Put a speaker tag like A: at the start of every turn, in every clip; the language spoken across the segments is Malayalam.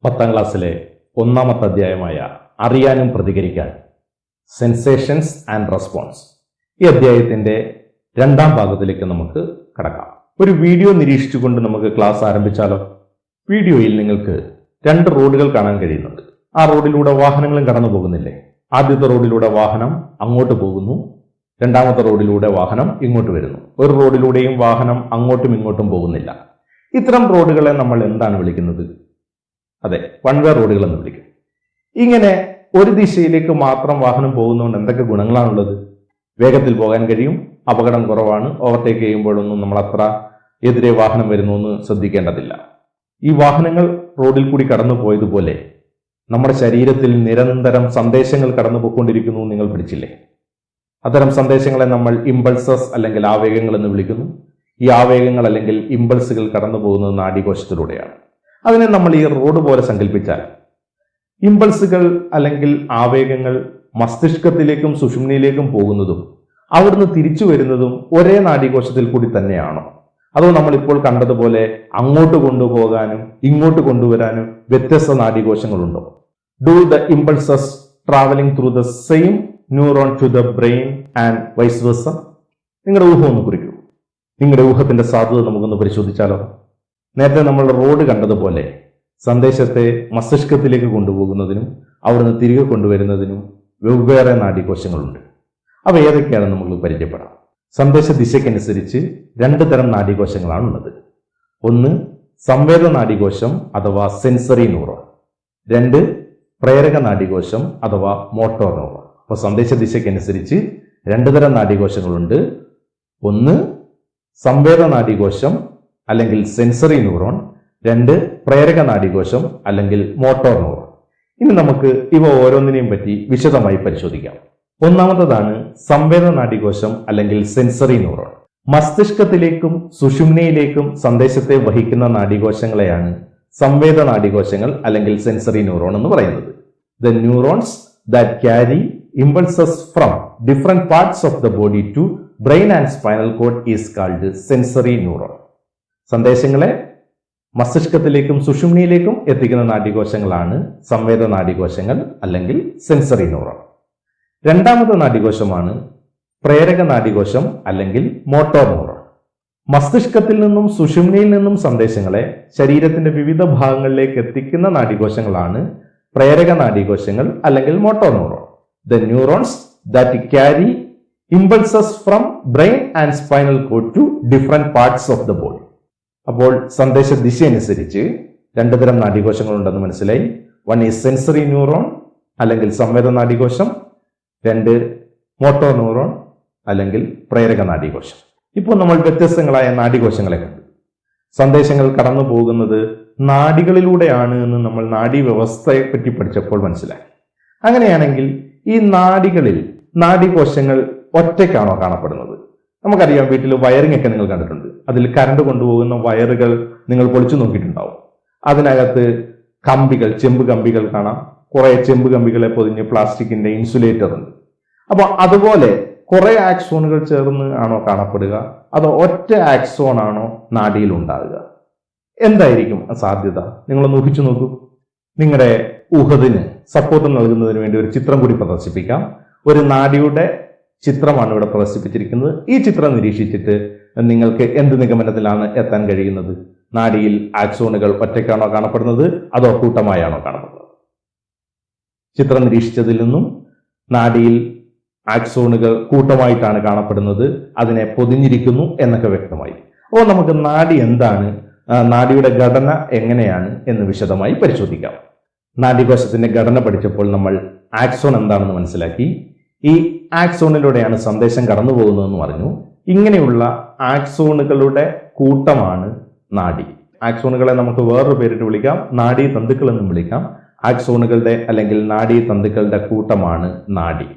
A: 10ാം ക്ലാസ്സിലെ ഒന്നാമത്തെ അധ്യായമായ അറിയാനും പ്രതികരിക്കാൻ സെൻസേഷൻസ് ആൻഡ് റെസ്പോൺസ് ഈ അധ്യായത്തിന്റെ രണ്ടാം ഭാഗത്തിലേക്ക് നമുക്ക് കടക്കാം. ഒരു വീഡിയോ നിരീക്ഷിച്ചുകൊണ്ട് നമുക്ക് ക്ലാസ് ആരംഭിച്ചാലോ? വീഡിയോയിൽ നിങ്ങൾക്ക് 2 റോഡുകൾ കാണാൻ കഴിയുന്നുണ്ട്. ആ റോഡിലൂടെ വാഹനങ്ങളും കടന്നു പോകുന്നില്ലേ? ആദ്യത്തെ റോഡിലൂടെ വാഹനം അങ്ങോട്ട് പോകുന്നു, രണ്ടാമത്തെ റോഡിലൂടെ വാഹനം ഇങ്ങോട്ട് വരുന്നു. ഒരു റോഡിലൂടെയും വാഹനം അങ്ങോട്ടും ഇങ്ങോട്ടും പോകുന്നില്ല. ഇത്തരം റോഡുകളെ നമ്മൾ എന്താണ് വിളിക്കുന്നത്? അതെ, വൺ വേ റോഡുകൾ എന്ന് വിളിക്കും. ഇങ്ങനെ ഒരു ദിശയിലേക്ക് മാത്രം വാഹനം പോകുന്നതുകൊണ്ട് എന്തൊക്കെ ഗുണങ്ങളാണുള്ളത്? വേഗത്തിൽ പോകാൻ കഴിയും, അപകടം കുറവാണ്, ഓവർടേക്ക് ചെയ്യുമ്പോഴൊന്നും നമ്മൾ അത്ര എതിരെ വാഹനം വരുന്നു എന്ന് ശ്രദ്ധിക്കേണ്ടതില്ല. ഈ വാഹനങ്ങൾ റോഡിൽ കൂടി കടന്നു പോയതുപോലെ നമ്മുടെ ശരീരത്തിൽ നിരന്തരം സന്ദേശങ്ങൾ കടന്നു പോയിക്കൊണ്ടിരിക്കുന്നു. നിങ്ങൾ പഠിച്ചില്ലേ? അത്തരം സന്ദേശങ്ങളെ നമ്മൾ ഇമ്പൾസസ് അല്ലെങ്കിൽ ആവേഗങ്ങൾ എന്ന് വിളിക്കുന്നു. ഈ ആവേഗങ്ങൾ അല്ലെങ്കിൽ ഇമ്പൾസുകൾ കടന്നു പോകുന്നത് നാഡീകോശത്തിലൂടെയാണ്. അതിനെ നമ്മൾ ഈ റോഡ് പോലെ സങ്കല്പിച്ചാൽ ഇമ്പൾസുകൾ അല്ലെങ്കിൽ ആവേഗങ്ങൾ മസ്തിഷ്കത്തിലേക്കും സുഷുമ്നയിലേക്കും പോകുന്നതും അവിടുന്ന് തിരിച്ചു വരുന്നതും ഒരേ നാഡീകോശത്തിൽ കൂടി തന്നെയാണോ? അതോ നമ്മളിപ്പോൾ കണ്ടതുപോലെ അങ്ങോട്ട് കൊണ്ടുപോകാനും ഇങ്ങോട്ട് കൊണ്ടുവരാനും വ്യത്യസ്ത നാഡീകോശങ്ങളുണ്ടോ? Do the impulses travelling through the same neuron to the brain and vice versa? നിങ്ങളുടെ ഊഹം ഒന്ന് കുറിക്കൂ. നിങ്ങളുടെ ഊഹത്തിന്റെ സാധ്യത നമുക്കൊന്ന് പരിശോധിച്ചാലോ? നേരത്തെ നമ്മൾ റോഡ് കണ്ടതുപോലെ സന്ദേശത്തെ മസ്തിഷ്കത്തിലേക്ക് കൊണ്ടുപോകുന്നതിനും അവിടുന്ന് തിരികെ കൊണ്ടുവരുന്നതിനും വെവ്വേറെ നാഡീകോശങ്ങളുണ്ട്. അവ ഏതൊക്കെയാണെന്ന് നമുക്ക് പരിചയപ്പെടാം. സന്ദേശ ദിശയ്ക്കനുസരിച്ച് 2 തരം നാഡീകോശങ്ങളാണുള്ളത്. ഒന്ന് സംവേദ നാഡീകോശം അഥവാ സെൻസറി ന്യൂറോൺ, 2 പ്രേരക നാഡീകോശം അഥവാ മോട്ടോർ ന്യൂറോൺ. അപ്പോൾ സന്ദേശ ദിശയ്ക്കനുസരിച്ച് 2 തരം നാഡീകോശങ്ങളുണ്ട്. ഒന്ന് സംവേദ നാഡീകോശം അല്ലെങ്കിൽ സെൻസറി ന്യൂറോൺ, 2 പ്രേരക നാഡീകോശം അല്ലെങ്കിൽ മോട്ടോർ ന്യൂറോൺ. ഇനി നമുക്ക് ഇവ ഓരോന്നിനെയും പറ്റി വിശദമായി പരിശോധിക്കാം. ഒന്നാമത്തേതാണ് സംവേദ നാഡീകോശം അല്ലെങ്കിൽ സെൻസറി ന്യൂറോൺ. മസ്തിഷ്കത്തിലേക്കും സുഷുമ്നയിലേക്കും സന്ദേശത്തെ വഹിക്കുന്ന നാഡീകോശങ്ങളെയാണ് സംവേദ നാഡീകോശങ്ങൾ അല്ലെങ്കിൽ സെൻസറി ന്യൂറോൺ എന്ന് പറയുന്നത്. The neurons that carry impulses from different parts of the body to brain and spinal cord is called sensory neuron. സന്ദേശങ്ങളെ മസ്തിഷ്കത്തിലേക്കും സുഷുമ്നയിലേക്കും എത്തിക്കുന്ന നാഡീകോശങ്ങളാണ് സംവേദ നാഡീകോശങ്ങൾ അല്ലെങ്കിൽ സെൻസറി ന്യൂറോൺ. രണ്ടാമത്തെ നാഡീകോശമാണ് പ്രേരക നാഡീകോശം അല്ലെങ്കിൽ മോട്ടോർ ന്യൂറോൺ. മസ്തിഷ്കത്തിൽ നിന്നും സുഷുമ്നയിൽ നിന്നും സന്ദേശങ്ങളെ ശരീരത്തിന്റെ വിവിധ ഭാഗങ്ങളിലേക്ക് എത്തിക്കുന്ന നാഡീകോശങ്ങളാണ് പ്രേരക നാഡീകോശങ്ങൾ അല്ലെങ്കിൽ motor neuron. The neurons that carry impulses from brain and spinal cord to different parts of the body. അപ്പോൾ സന്ദേശ ദിശ അനുസരിച്ച് 2 തരം നാഡീകോശങ്ങളുണ്ടെന്ന് മനസ്സിലായി. 1 ഈസ് സെൻസറി ന്യൂറോൺ അല്ലെങ്കിൽ സംവേദ നാഡീകോശം, 2 മോട്ടോർ ന്യൂറോൺ അല്ലെങ്കിൽ പ്രേരക നാഡീകോശം. ഇപ്പോൾ നമ്മൾ വ്യത്യസ്തങ്ങളായ നാഡീകോശങ്ങളെ കണ്ടു. സന്ദേശങ്ങൾ കടന്നു പോകുന്നത് നാഡികളിലൂടെയാണ് എന്ന് നമ്മൾ നാഡീവ്യവസ്ഥയെ പറ്റി പഠിച്ചപ്പോൾ മനസ്സിലായി. അങ്ങനെയാണെങ്കിൽ ഈ നാഡികളിൽ നാഡീകോശങ്ങൾ ഒറ്റയ്ക്കാണോ കാണപ്പെടുന്നത്? നമുക്കറിയാം, വീട്ടിൽ വയറിംഗ് ഒക്കെ നിങ്ങൾ കണ്ടിട്ടുണ്ട്. അതിൽ കറണ്ട് കൊണ്ടുപോകുന്ന വയറുകൾ നിങ്ങൾ പൊളിച്ചു നോക്കിയിട്ടുണ്ടാവും. അതിനകത്ത് കമ്പികൾ, ചെമ്പ് കമ്പികൾ കാണാം. കുറെ ചെമ്പ് കമ്പികളെ പൊതിഞ്ഞ് പ്ലാസ്റ്റിക്കിന്റെ ഇൻസുലേറ്റർ ഉണ്ട്. അപ്പൊ അതുപോലെ കുറെ ആക്സോണുകൾ ചേർന്ന് ആണോ കാണപ്പെടുക, അതോ ഒറ്റ ആക്സോൺ ആണോ നാഡിയിൽ ഉണ്ടാകുക? എന്തായിരിക്കും സാധ്യത? നിങ്ങളൊന്ന് ഊഹിച്ചു നോക്കൂ. നിങ്ങളുടെ ഊഹത്തിന് സപ്പോർട്ട് നൽകുന്നതിന് വേണ്ടി ഒരു ചിത്രം കൂടി പ്രദർശിപ്പിക്കാം. ഒരു നാഡിയുടെ ചിത്രമാണ് ഇവിടെ പ്രദർശിപ്പിച്ചിരിക്കുന്നത്. ഈ ചിത്രം നിരീക്ഷിച്ചിട്ട് നിങ്ങൾക്ക് എന്ത് നിഗമനത്തിലാണ് എത്താൻ കഴിയുന്നത്? നാഡിയിൽ ആക്സോണുകൾ ഒറ്റയ്ക്കാണോ കാണപ്പെടുന്നത്, അതോ കൂട്ടമായാണോ കാണപ്പെടുന്നത്? ചിത്രം നിരീക്ഷിച്ചതിൽ നിന്നും നാഡിയിൽ ആക്സോണുകൾ കൂട്ടമായിട്ടാണ് കാണപ്പെടുന്നത്, അതിനെ പൊതിഞ്ഞിരിക്കുന്നു എന്നൊക്കെ വ്യക്തമായി. അപ്പോൾ നമുക്ക് നാഡി എന്താണ്, നാഡിയുടെ ഘടന എങ്ങനെയാണ് എന്ന് വിശദമായി പരിശോധിക്കാം. നാഡീകോശത്തിന്റെ ഘടന പഠിച്ചപ്പോൾ നമ്മൾ ആക്സോൺ എന്താണെന്ന് മനസ്സിലാക്കി. ഈ ആക്സോണിലൂടെയാണ് സന്ദേശം കടന്നു പോകുന്നതെന്ന് പറഞ്ഞു. ഇങ്ങനെയുള്ള ആക്സോണുകളുടെ കൂട്ടമാണ് നാഡി. ആക്സോണുകളെ നമുക്ക് വേറൊരു പേരിട്ട് വിളിക്കാം, നാഡീ തന്തുക്കൾ എന്നും വിളിക്കാം. ആക്സോണുകളുടെ അല്ലെങ്കിൽ നാഡീ തന്തുക്കളുടെ കൂട്ടമാണ് നാഡി.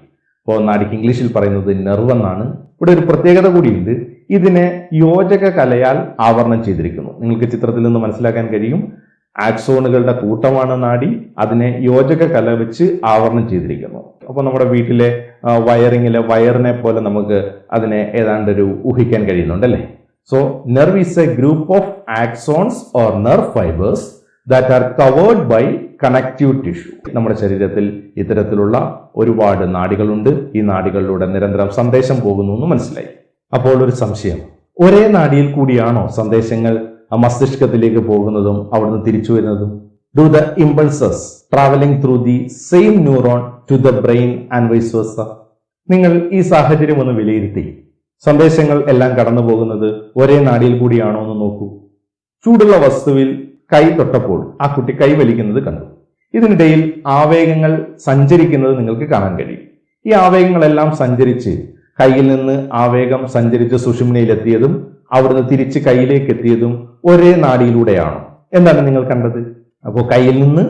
A: അപ്പോൾ നാഡിക്ക് ഇംഗ്ലീഷിൽ പറയുന്നത് നെർവ് എന്നാണ്. ഇവിടെ ഒരു പ്രത്യേകത കൂടിയുണ്ട്. ഇതിനെ യോജക കലയാൽ ആവരണം ചെയ്തിരിക്കുന്നു. നിങ്ങൾക്ക് ചിത്രത്തിൽ നിന്ന് മനസ്സിലാക്കാൻ കഴിയും. ആക്സോണുകളുടെ കൂട്ടമാണ് നാഡി, അതിനെ യോജക കല വെച്ച് ആവരണം ചെയ്തിരിക്കുന്നു. അപ്പോൾ നമ്മുടെ വീട്ടിലെ വയറിങ്ങിലെ വയറിനെ പോലെ നമുക്ക് അതിനെ ഏതാണ്ട് ഒരു ഊഹിക്കാൻ കഴിയുന്നുണ്ടല്ലേ? So nerve is a group of axons or nerve fibers that are covered by connective tissue. നമ്മുടെ ശരീരത്തിൽ ഇത്തരത്തിലുള്ള ഒരുപാട് നാഡികളുണ്ട്. ഈ നാഡികളിലൂടെ നിരന്തരം സന്ദേശം പോകുന്നു എന്ന് മനസ്സിലായി. അപ്പോൾ ഒരു സംശയം, ഒരേ നാഡിയിൽ കൂടിയാണോ സന്ദേശങ്ങൾ മസ്തിഷ്കത്തിലേക്ക് പോകുന്നതും അവിടുന്ന് തിരിച്ചു വരുന്നതും? Do the impulses traveling through the same neuron to the brain and vice versa? നിങ്ങൾ ഈ സാഹചര്യം ഒന്ന് വിലയിരുത്തി സന്ദേശങ്ങൾ എല്ലാം കടന്നു പോകുന്നത് ഒരേ നാഡിയിൽ കൂടിയാണോ എന്ന് നോക്കൂ. ചൂടുള്ള വസ്തുവിൽ കൈ തൊട്ടപ്പോൾ ആ കുട്ടി കൈ വലിക്കുന്നത് കണ്ടു. ഇതിനിടയിൽ ആവേഗങ്ങൾ സഞ്ചരിക്കുന്നത് നിങ്ങൾക്ക് കാണാൻ കഴിയും. ഈ ആവേഗങ്ങളെല്ലാം സഞ്ചരിച്ച് കയ്യിൽ നിന്ന് ആവേഗം സഞ്ചരിച്ച് സുഷുമ്നയിലെത്തിയതും അവിടുന്ന് തിരിച്ച് കൈയിലേക്ക് എത്തിയതും ഒരേ നാഡിയിലൂടെയാണോ? എന്താണ് നിങ്ങൾ കണ്ടത്? അപ്പോൾ കയ്യിൽ നിന്ന്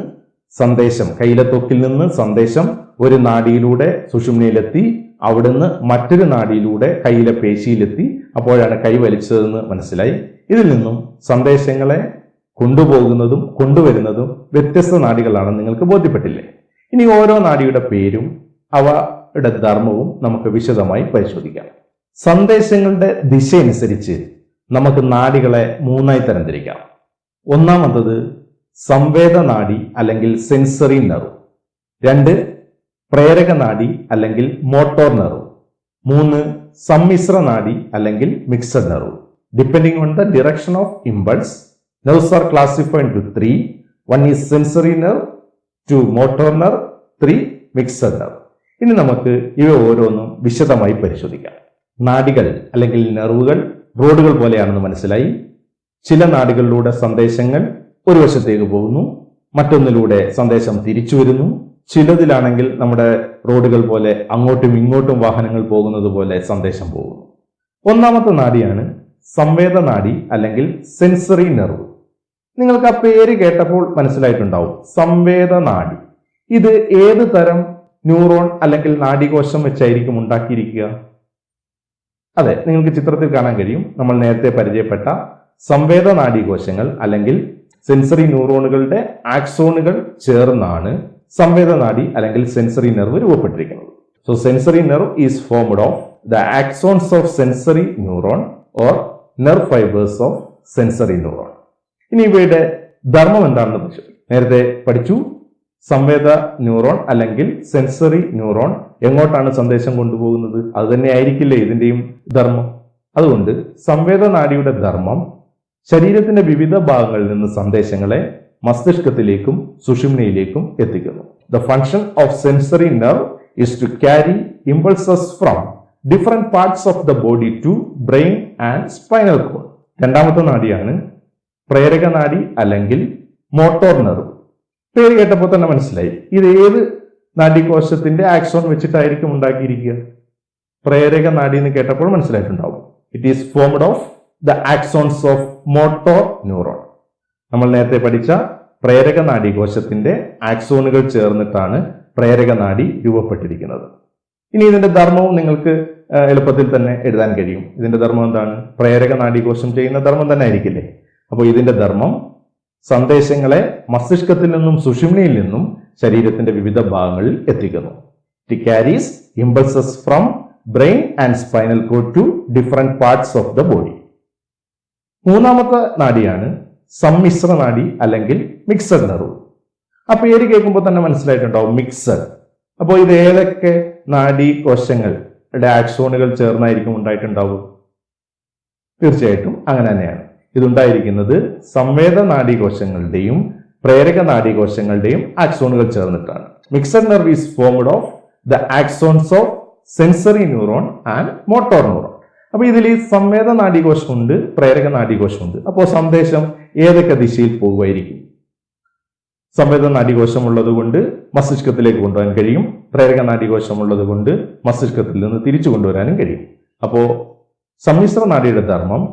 A: സന്ദേശം, കയ്യിലെ ത്വക്കിൽ നിന്ന് സന്ദേശം ഒരു നാഡിയിലൂടെ സുഷുമ്നയിലെത്തി, അവിടുന്ന് മറ്റൊരു നാഡിയിലൂടെ കയ്യിലെ പേശിയിലെത്തി. അപ്പോഴാണ് കൈ വലിച്ചതെന്ന് മനസ്സിലായി. ഇതിൽ നിന്നും സന്ദേശങ്ങളെ കൊണ്ടുപോകുന്നതും കൊണ്ടുവരുന്നതും വ്യത്യസ്ത നാഡികളാണെന്ന് നിങ്ങൾക്ക് ബോധ്യപ്പെട്ടില്ലേ? ഇനി ഓരോ നാഡിയുടെ പേരും അവയുടെ ധർമ്മവും നമുക്ക് വിശദമായി പരിശോധിക്കാം. സന്ദേശങ്ങളുടെ ദിശ അനുസരിച്ച് നമുക്ക് നാഡികളെ മൂന്നായി തരംതിരിക്കാം. ഒന്നാമത്തത് സംവേദ നാഡി അല്ലെങ്കിൽ സെൻസറി നെർവ്. 2 പ്രേരക നാഡി അല്ലെങ്കിൽ മോട്ടോർ നെർവ്. 3 സമ്മിശ്ര നാഡി അല്ലെങ്കിൽ mixed nerve. Depending on the direction of impulse, nerves are classified into 3. 1 is sensory nerve, 2 motor nerve, 3 mixed nerve. ഇനി നമുക്ക് ഇവ ഓരോന്നും വിശദമായി പരിശോധിക്കാം. നാഡികൾ അല്ലെങ്കിൽ നെർവുകൾ റോഡുകൾ പോലെയാണെന്ന് മനസ്സിലായി. ചില നാഡികളിലൂടെ സന്ദേശങ്ങൾ ഒരു വശത്തേക്ക് പോകുന്നു, മറ്റൊന്നിലൂടെ സന്ദേശം തിരിച്ചു വരുന്നു. ചിലതിലാണെങ്കിൽ നമ്മുടെ റോഡുകൾ പോലെ അങ്ങോട്ടും ഇങ്ങോട്ടും വാഹനങ്ങൾ പോകുന്നത് പോലെ സന്ദേശം പോകുന്നു. ഒന്നാമത്തെ നാഡിയാണ് സംവേദ നാഡി അല്ലെങ്കിൽ സെൻസറി നെർവ്. നിങ്ങൾക്ക് ആ പേര് കേട്ടപ്പോൾ മനസ്സിലായിട്ടുണ്ടാവും, സംവേദ നാഡി. ഇത് ഏത് തരം ന്യൂറോൺ അല്ലെങ്കിൽ നാഡീകോശം വെച്ചായിരിക്കും ഉണ്ടാക്കിയിരിക്കുക? അതെ, നിങ്ങൾക്ക് ചിത്രത്തിൽ കാണാൻ കഴിയും. നമ്മൾ നേരത്തെ പരിചയപ്പെട്ട സംവേദ നാഡീകോശങ്ങൾ അല്ലെങ്കിൽ സെൻസറി ന്യൂറോണുകളുടെ ആക്സോണുകൾ ചേർന്നാണ് സംവേദ നാഡി അല്ലെങ്കിൽ സെൻസറി നെർവ് രൂപപ്പെട്ടിരിക്കുന്നത്. So sensory nerve is formed of the axons of sensory neuron or nerve fibres of sensory neuron. ഇനി ഇവയുടെ ധർമ്മം എന്താണെന്ന് പരിശോധിക്കും. നേരത്തെ പഠിച്ചു, സംവേദ ന്യൂറോൺ അല്ലെങ്കിൽ സെൻസറി ന്യൂറോൺ എങ്ങോട്ടാണ് സന്ദേശം കൊണ്ടുപോകുന്നത്? അത് തന്നെ ആയിരിക്കില്ലേ ഇതിന്റെയും ധർമ്മം. അതുകൊണ്ട് സംവേദ നാഡിയുടെ ധർമ്മം ശരീരത്തിന്റെ വിവിധ ഭാഗങ്ങളിൽ നിന്ന് സന്ദേശങ്ങളെ മസ്തിഷ്കത്തിലേക്കും സുഷുമ്നയിലേക്കും എത്തിക്കുന്നു. The function of sensory nerve is to carry impulses from different parts of the body to brain and spinal cord. രണ്ടാമത്തെ നാഡിയാണ് പ്രേരക നാഡി അല്ലെങ്കിൽ മോട്ടോർ നെർവ്. പേര് കേട്ടപ്പോൾ തന്നെ മനസ്സിലായി, ഇത് ഏത് നാഡീകോശത്തിന്റെ ആക്സോൺ വെച്ചിട്ടായിരിക്കും ഉണ്ടാക്കിയിരിക്കുക? പ്രേരക നാഡി എന്ന് കേട്ടപ്പോൾ മനസ്സിലായിട്ടുണ്ടാവും. It is formed of the axons of motor neuron. നമ്മൾ നേരത്തെ പഠിച്ച പ്രേരക നാഡീകോശത്തിന്റെ ആക്സോണുകൾ ചേർന്നിട്ടാണ് പ്രേരക നാഡി രൂപപ്പെട്ടിരിക്കുന്നത്. ഇനി ഇതിന്റെ ധർമ്മവും നിങ്ങൾക്ക് എളുപ്പത്തിൽ തന്നെ എഴുതാൻ കഴിയും. ഇതിന്റെ ധർമ്മം എന്താണ്? പ്രേരക നാഡീകോശം ചെയ്യുന്ന ധർമ്മം തന്നെ ആയിരിക്കില്ലേ? അപ്പോൾ ഇതിന്റെ ധർമ്മം സന്ദേശങ്ങളെ മസ്തിഷ്കത്തിൽ നിന്നും സുഷുമ്നയിൽ നിന്നും ശരീരത്തിന്റെ വിവിധ ഭാഗങ്ങളിൽ എത്തിക്കുന്നു. It carries impulses from brain and spinal cord to different parts of the body. മൂന്നാമത്തെ നാഡിയാണ് സമ്മിശ്ര നാഡി അല്ലെങ്കിൽ മിക്സഡ് നെർവ്. ആ പേര് കേൾക്കുമ്പോൾ തന്നെ മനസ്സിലായിട്ടുണ്ടാവും, മിക്സഡ്. അപ്പോൾ ഇത് ഏതൊക്കെ നാഡീകോശങ്ങളുടെ ആക്സോണുകൾ ചേർന്നായിരിക്കും ഉണ്ടായിട്ടുണ്ടാവും? തീർച്ചയായിട്ടും അങ്ങനെ തന്നെയാണ്. ഇതുണ്ടായിരിക്കുന്നത് സംവേദ നാഡീകോശങ്ങളുടെയും പ്രേരക നാഡീകോശങ്ങളുടെയും ആക്സോണുകൾ ചേർന്നിട്ടാണ്. Mixed nerve is formed of the axons of sensory neuron and motor neuron. അപ്പൊ ഇതിൽ ഈ സംവേദ നാഡീകോശമുണ്ട്, പ്രേരക നാഡീകോശമുണ്ട്. അപ്പോൾ സന്ദേശം ഏതൊക്കെ ദിശയിൽ പോകുമായിരിക്കും? സംവേദ നാഡീകോശം ഉള്ളത് കൊണ്ട് മസ്തിഷ്കത്തിലേക്ക് കൊണ്ടുപോകാൻ കഴിയും. പ്രേരക നാഡീകോശം ഉള്ളത് കൊണ്ട് മസ്തിഷ്കത്തിൽ നിന്ന് തിരിച്ചു കൊണ്ടുവരാനും കഴിയും. അപ്പോ സമ്മിശ്ര നാഡിയുടെ ധർമ്മം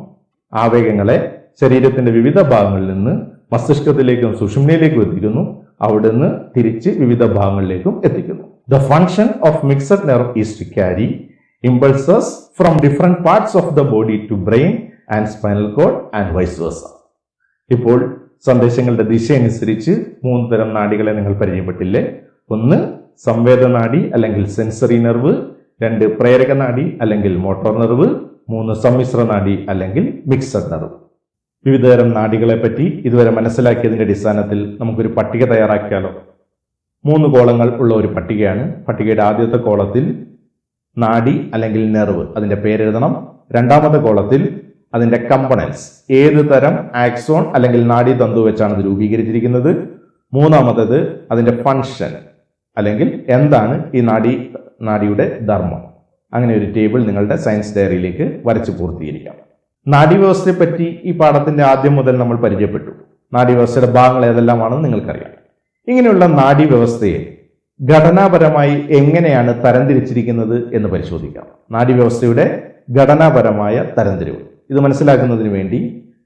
A: ആവേഗങ്ങളെ ശരീരത്തിന്റെ വിവിധ ഭാഗങ്ങളിൽ നിന്ന് മസ്തിഷ്കത്തിലേക്കും സുഷുമ്നയിലേക്കും എത്തിക്കുന്നു, അവിടുന്ന് തിരിച്ച് വിവിധ ഭാഗങ്ങളിലേക്കും എത്തിക്കുന്നു. The function of mixed nerve is to carry impulses from different parts of the body to brain and spinal cord and vice versa. ഇപ്പോൾ സന്ദേശങ്ങളുടെ ദിശ അനുസരിച്ച് 3 തരം നാഡികളെ നിങ്ങൾ പരിചയപ്പെട്ടില്ലേ? 1 സംവേദ നാഡി അല്ലെങ്കിൽ സെൻസറി നെർവ്, 2 പ്രേരക നാഡി അല്ലെങ്കിൽ മോട്ടോർ നെർവ്, 3 സമ്മിശ്ര നാഡി അല്ലെങ്കിൽ മിക്സഡ് നെർവ്. വിവിധതരം നാഡികളെ പറ്റി ഇതുവരെ മനസ്സിലാക്കിയതിന്റെ അടിസ്ഥാനത്തിൽ നമുക്കൊരു പട്ടിക തയ്യാറാക്കിയാലോ? 3 കോളങ്ങൾ ഉള്ള ഒരു പട്ടികയാണ്. പട്ടികയുടെ ആദ്യത്തെ കോളത്തിൽ നാഡി അല്ലെങ്കിൽ നെർവ് അതിന്റെ പേരെഴുതണം. രണ്ടാമത്തെ കോളത്തിൽ അതിന്റെ കമ്പണൻസ്, ഏത് തരം ആക്സോൺ അല്ലെങ്കിൽ നാഡീതന്തു വെച്ചാണ് ഇത് രൂപീകരിച്ചിരിക്കുന്നത്. മൂന്നാമത്തേത് അതിന്റെ ഫങ്ഷൻ അല്ലെങ്കിൽ എന്താണ് ഈ നാഡിയുടെ ധർമ്മം. അങ്ങനെ ഒരു ടേബിൾ നിങ്ങളുടെ സയൻസ് ഡയറിയിലേക്ക് വരച്ച് പൂർത്തീകരിക്കാം. നാഡീവ്യവസ്ഥയെ പറ്റി ഈ പാഠത്തിന്റെ ആദ്യം മുതൽ നമ്മൾ പരിചയപ്പെട്ടു. നാഡീവ്യവസ്ഥയുടെ ഭാഗങ്ങൾ ഏതെല്ലാമാണെന്ന് നിങ്ങൾക്കറിയാം. ഇങ്ങനെയുള്ള നാഡീവ്യവസ്ഥയെ ഘടനാപരമായി എങ്ങനെയാണ് തരംതിരിച്ചിരിക്കുന്നത് എന്ന് പരിശോധിക്കാം. നാഡീവ്യവസ്ഥയുടെ ഘടനാപരമായ തരംതിരിവ് ഇത് മനസ്സിലാക്കുന്നതിന് വേണ്ടി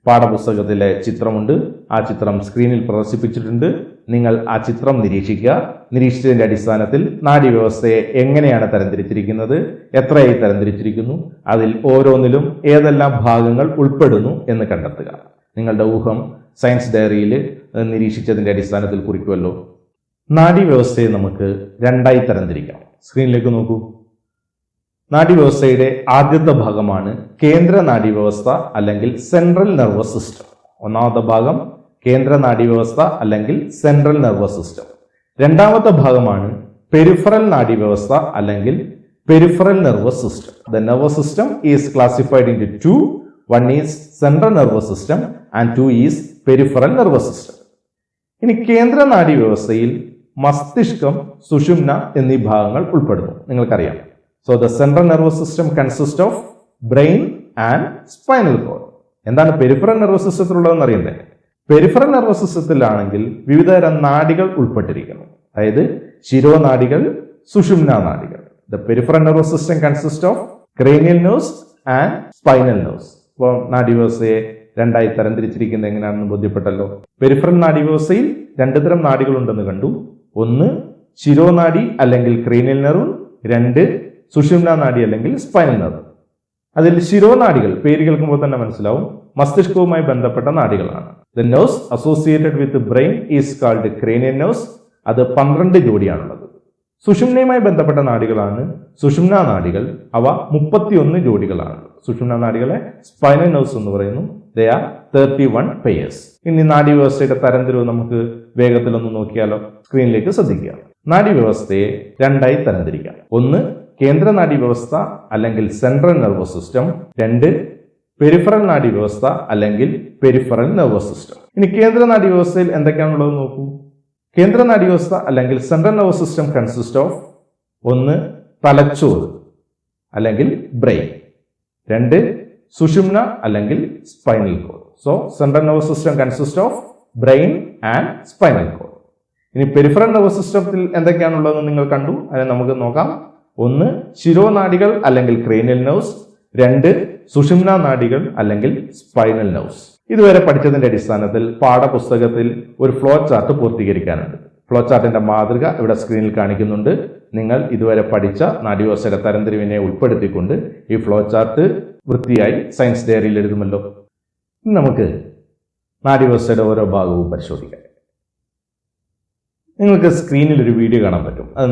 A: പാഠപുസ്തകത്തിലെ ചിത്രമുണ്ട്. ആ ചിത്രം സ്ക്രീനിൽ പ്രദർശിപ്പിച്ചിട്ടുണ്ട്. നിങ്ങൾ ആ ചിത്രം നിരീക്ഷിക്കുക. നിരീക്ഷിച്ചതിന്റെ അടിസ്ഥാനത്തിൽ നാഡീവ്യവസ്ഥയെ എങ്ങനെയാണ് തരംതിരിച്ചിരിക്കുന്നത്, എത്രയായി തരംതിരിച്ചിരിക്കുന്നു, അതിൽ ഓരോന്നിലും ഏതെല്ലാം ഭാഗങ്ങൾ ഉൾപ്പെടുന്നു എന്ന് കണ്ടെത്തുക. നിങ്ങളുടെ ഊഹം സയൻസ് ഡയറിയിൽ നിരീക്ഷിച്ചതിന്റെ അടിസ്ഥാനത്തിൽ കുറിക്കുമല്ലോ. നാഡീവ്യവസ്ഥയെ നമുക്ക് 2ആയി തരംതിരിക്കാം. സ്ക്രീനിലേക്ക് നോക്കൂ. നാഡീവ്യവസ്ഥയുടെ ആദ്യത്തെ ഭാഗമാണ് കേന്ദ്ര നാഡീവ്യവസ്ഥ അല്ലെങ്കിൽ സെൻട്രൽ നെർവസ് സിസ്റ്റം. ഒന്നാമത്തെ ഭാഗം കേന്ദ്ര നാഡീവ്യവസ്ഥ അല്ലെങ്കിൽ സെൻട്രൽ നെർവസ് സിസ്റ്റം. രണ്ടാമത്തെ ഭാഗമാണ് പെരിഫറൽ നാഡീവ്യവസ്ഥ അല്ലെങ്കിൽ peripheral nervous system. The nervous system is classified into 2. One is central nervous system and 2 is peripheral nervous system. ഇനി കേന്ദ്ര നാഡീവ്യവസ്ഥയിൽ മസ്തിഷ്കം, സുഷുമ്ന എന്നീ ഭാഗങ്ങൾ ഉൾപ്പെടുന്നു. നിങ്ങൾക്കറിയാം. So the central nervous system consists of brain and spinal cord. എന്താണ് പെരിഫറൽ നെർവസ് സിസ്റ്റത്തിലുള്ളതെന്ന് അറിയണ്ടേ? പെരിഫറൽ നെർവസ് സിസ്റ്റത്തിലാണെങ്കിൽ വിവിധതരം നാഡികൾ ഉൾപ്പെട്ടിരിക്കുന്നു. അതായത് ശിരോനാഡികൾ, സുഷുമ്ന നാഡികൾ. The peripheral nervous system consists of cranial nerves and spinal nerves. അപ്പോൾ നാഡീവ്യവസ്ഥയെ 2ആയി തരംതിരിച്ചിരിക്കുന്നത് എങ്ങനെയാണെന്ന് ബോധ്യപ്പെട്ടല്ലോ. പെരിഫറൽ നാഡീവ്യവസ്ഥയിൽ 2 തരം നാഡികളുണ്ടെന്ന് കണ്ടു. ഒന്ന് ശിരോനാഡി അല്ലെങ്കിൽ ക്രേനിയൽ നെർവ്, 2 സുഷുമ്ന നാഡി അല്ലെങ്കിൽ സ്പൈനൽ നെർവ്. അതിൽ ശിരോനാഡികൾ പേര് കേൾക്കുമ്പോൾ തന്നെ മനസ്സിലാവും, മസ്തിഷ്കവുമായി ബന്ധപ്പെട്ട നാഡികളാണ്. The nerves associated with the brain is called cranial nerves. അത് 12 ജോഡിയാണുള്ളത്. സുഷുമ്നയുമായി ബന്ധപ്പെട്ട നാഡികളാണ് സുഷുമ്ന നാഡികൾ. അവ 31 ജോഡികളാണ്. സുഷുമ്ന നാഡികളെ സ്പൈനൽ നെർവ്സ് എന്ന് പറയുന്നു. They are 31 pairs. ഇനി നാഡീവ്യവസ്ഥയുടെ തരംതിരിവ് നമുക്ക് വേഗത്തിലൊന്ന് നോക്കിയാലോ. സ്ക്രീനിലേക്ക് ശ്രദ്ധിക്കുക. നാഡീവ്യവസ്ഥയെ 2ആയി തരംതിരിക്കാം. ഒന്ന് കേന്ദ്ര നാഡീവ്യവസ്ഥ അല്ലെങ്കിൽ സെൻട്രൽ നെർവസ് സിസ്റ്റം. 2 പെരിഫറൽ നാഡീവ്യവസ്ഥ അല്ലെങ്കിൽ പെരിഫറൽ നെർവസ് സിസ്റ്റം. ഇനി കേന്ദ്ര നാഡീവ്യവസ്ഥയിൽ എന്തൊക്കെയാണുള്ളത് നോക്കൂ. കേന്ദ്ര നാഡീവ്യവസ്ഥ അല്ലെങ്കിൽ central nervous system consist of 1 തലച്ചോറ് അല്ലെങ്കിൽ ബ്രെയിൻ, 2 സുഷുമ്ന അല്ലെങ്കിൽ spinal cord. So central nervous system consist of brain and spinal code. ഇനി പെരിഫറൽ നെർവസ് സിസ്റ്റത്തിൽ എന്തൊക്കെയാണുള്ളതെന്ന് നിങ്ങൾ കണ്ടു. അതിനെ നമുക്ക് നോക്കാം. 1 ശിരോനാഡികൾ അല്ലെങ്കിൽ ക്രേനിയൽ നെർവ്സ്, 2 സുഷുമ്ന നാഡികൾ അല്ലെങ്കിൽ സ്പൈനൽ നെർവ്സ്. ഇതുവരെ പഠിച്ചതിന്റെ അടിസ്ഥാനത്തിൽ പാഠപുസ്തകത്തിൽ ഒരു ഫ്ലോ ചാർട്ട് പൂർത്തീകരിക്കാനുണ്ട്. ഫ്ലോ ചാർട്ടിന്റെ മാതൃക ഇവിടെ സ്ക്രീനിൽ കാണിക്കുന്നുണ്ട്. നിങ്ങൾ ഇതുവരെ പഠിച്ച നാഡീവ്യവസ്ഥയുടെ തരംതിരിവിനെ ഉൾപ്പെടുത്തിക്കൊണ്ട് ഈ ഫ്ലോ ചാർട്ട് വൃത്തിയായി സയൻസ് ഡയറിയിൽ എഴുതുമല്ലോ. ഇനി നമുക്ക് നാഡീവ്യവസ്ഥയുടെ ഓരോ ഭാഗവും പരിശോധിക്കാം. നിങ്ങൾക്ക് സ്ക്രീനിൽ ഒരു വീഡിയോ കാണാൻ പറ്റും. അത്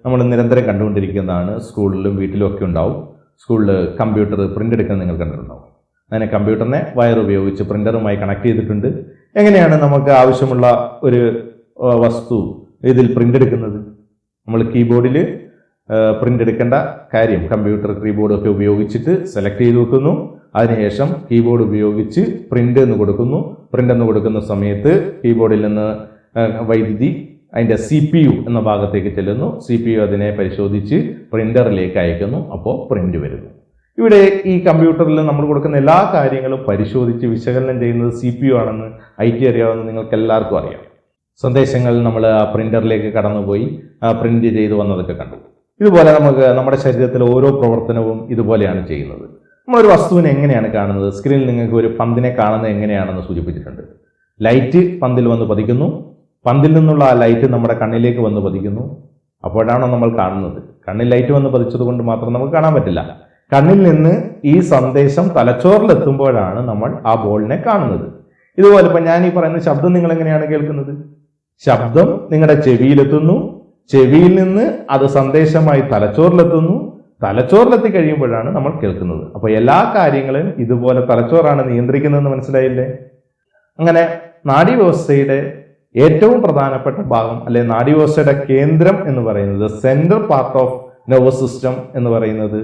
A: നമ്മൾ നിരന്തരം കണ്ടുകൊണ്ടിരിക്കുന്നതാണ്. സ്കൂളിലും വീട്ടിലും ഒക്കെ ഉണ്ടാവും. സ്കൂളിൽ കമ്പ്യൂട്ടർ പ്രിന്റ് എടുക്കാൻ നിങ്ങൾ കണ്ടിട്ടുണ്ടാവും. അങ്ങനെ കമ്പ്യൂട്ടറിനെ വയർ ഉപയോഗിച്ച് പ്രിന്ററുമായി കണക്ട് ചെയ്തിട്ടുണ്ട്. എങ്ങനെയാണ് നമുക്ക് ആവശ്യമുള്ള ഒരു വസ്തു ഇതിൽ പ്രിന്റ് എടുക്കുന്നത്? നമ്മൾ കീബോർഡിൽ പ്രിന്റ് എടുക്കേണ്ട കാര്യം കമ്പ്യൂട്ടർ കീബോർഡ് ഒക്കെ ഉപയോഗിച്ചിട്ട് സെലക്ട് ചെയ്ത് വെക്കുന്നു. അതിനുശേഷം കീബോർഡ് ഉപയോഗിച്ച് പ്രിന്റ് എന്ന് കൊടുക്കുന്നു. പ്രിന്റ് എന്ന് കൊടുക്കുന്ന സമയത്ത് കീബോർഡിൽ നിന്ന് വൈദ്യുതി അതിന്റെ CPU എന്ന ഭാഗത്തേക്ക് ചെല്ലുന്നു. CPU അതിനെ പരിശോധിച്ച് പ്രിന്ററിലേക്ക് അയക്കുന്നു. അപ്പോൾ പ്രിന്റ് വരുന്നു. ഇവിടെ ഈ കമ്പ്യൂട്ടറിൽ നമ്മൾ കൊടുക്കുന്ന എല്ലാ കാര്യങ്ങളും പരിശോധിച്ച് വിശകലനം ചെയ്യുന്നത് CPU ആണെന്ന് IT അറിയാവുന്ന നിങ്ങൾക്ക് എല്ലാവർക്കും അറിയാം. സന്ദേശങ്ങൾ നമ്മൾ ആ പ്രിന്ററിലേക്ക് കടന്നുപോയി പ്രിന്റ് ചെയ്ത് വന്നതൊക്കെ കണ്ടു. ഇതുപോലെ നമുക്ക് നമ്മുടെ ശരീരത്തിലെ ഓരോ പ്രവർത്തനവും ഇതുപോലെയാണ് ചെയ്യുന്നത്. നമ്മളൊരു വസ്തുവിനെ എങ്ങനെയാണ് കാണുന്നത്? സ്ക്രീനിൽ നിങ്ങൾക്ക് ഒരു പന്തിനെ കാണുന്നത് എങ്ങനെയാണെന്ന് സൂചിപ്പിച്ചിട്ടുണ്ട്. ലൈറ്റ് പന്തിൽ വന്ന് പതിക്കുന്നു. പന്തിൽ നിന്നുള്ള ആ ലൈറ്റ് നമ്മുടെ കണ്ണിലേക്ക് വന്ന് പതിക്കുന്നു. അപ്പോഴാണോ നമ്മൾ കാണുന്നത്? കണ്ണിൽ ലൈറ്റ് വന്ന് പതിച്ചത് കൊണ്ട് മാത്രം നമുക്ക് കാണാൻ പറ്റില്ല. കണ്ണിൽ നിന്ന് ഈ സന്ദേശം തലച്ചോറിലെത്തുമ്പോഴാണ് നമ്മൾ ആ ബോളിനെ കാണുന്നത്. ഇതുപോലെ ഇപ്പൊ ഞാൻ ഈ പറയുന്ന ശബ്ദം നിങ്ങൾ എങ്ങനെയാണ് കേൾക്കുന്നത്? ശബ്ദം നിങ്ങളുടെ ചെവിയിലെത്തുന്നു. ചെവിയിൽ നിന്ന് അത് സന്ദേശമായി തലച്ചോറിലെത്തുന്നു. തലച്ചോറിലെത്തി കഴിയുമ്പോഴാണ് നമ്മൾ കേൾക്കുന്നത്. അപ്പോൾ എല്ലാ കാര്യങ്ങളും ഇതുപോലെ തലച്ചോറാണ് നിയന്ത്രിക്കുന്നതെന്ന് മനസ്സിലായില്ലേ? അങ്ങനെ നാഡീവ്യവസ്ഥയുടെ ഏറ്റവും പ്രധാനപ്പെട്ട ഭാഗം അല്ലെ നാഡീവ്യവസ്ഥയുടെ കേന്ദ്രം എന്ന് പറയുന്നത്, central part of nervous system എന്ന് പറയുന്നത്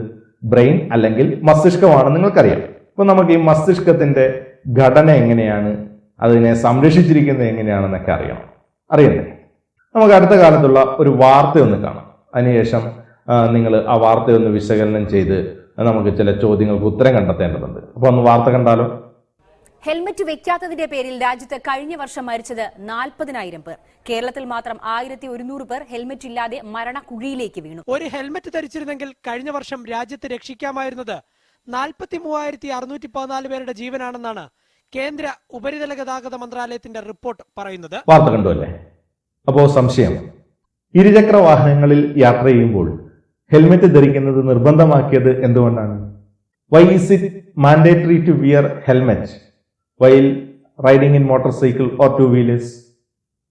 A: ബ്രെയിൻ അല്ലെങ്കിൽ മസ്തിഷ്കമാണെന്ന് നിങ്ങൾക്കറിയാം. അപ്പൊ നമുക്ക് ഈ മസ്തിഷ്കത്തിന്റെ ഘടന എങ്ങനെയാണ്, അതിനെ സംരക്ഷിച്ചിരിക്കുന്നത് എങ്ങനെയാണെന്നൊക്കെ അറിയണ്ടേ? നമുക്ക് അടുത്ത കാലത്തുള്ള ഒരു വാർത്തയൊന്ന് കാണാം. അതിനുശേഷം നിങ്ങൾ ആ വാർത്തയൊന്ന് വിശകലനം ചെയ്ത് നമുക്ക് ചില ചോദ്യങ്ങൾക്ക് ഉത്തരം കണ്ടെത്തേണ്ടതുണ്ട്. അപ്പൊ ഒന്ന് വാർത്ത കണ്ടാലോ?
B: ഹെൽമറ്റ് വെക്കാത്തതിന്റെ പേരിൽ രാജ്യത്ത് കഴിഞ്ഞ വർഷം മരിച്ചത് 40,000 പേർ. കേരളത്തിൽ മാത്രം 1100 പേർ ഹെൽമറ്റ് ഇല്ലാതെ മരണക്കുഴിയിലേക്ക് വീണു.
C: ഒരു ഹെൽമറ്റ് ധരിച്ചിരുന്നെങ്കിൽ കഴിഞ്ഞ വർഷം രാജ്യത്ത് രക്ഷിക്കാമായിരുന്നത് 43,614 പേരുടെ ജീവനാണെന്നാണ് കേന്ദ്ര ഉപരിതല ഗതാഗത മന്ത്രാലയത്തിന്റെ റിപ്പോർട്ട് പറയുന്നത്.
A: വാർത്ത കണ്ടുവല്ലേ? അപ്പോ സംശയം, ഇരുചക്ര വാഹനങ്ങളിൽ യാത്ര ചെയ്യുമ്പോൾ ഹെൽമറ്റ് ധരിക്കുന്നത് നിർബന്ധമാക്കിയത് എന്തുകൊണ്ടാണ്? Why is it mandatory to wear helmet while riding in motorcycle or two wheelers?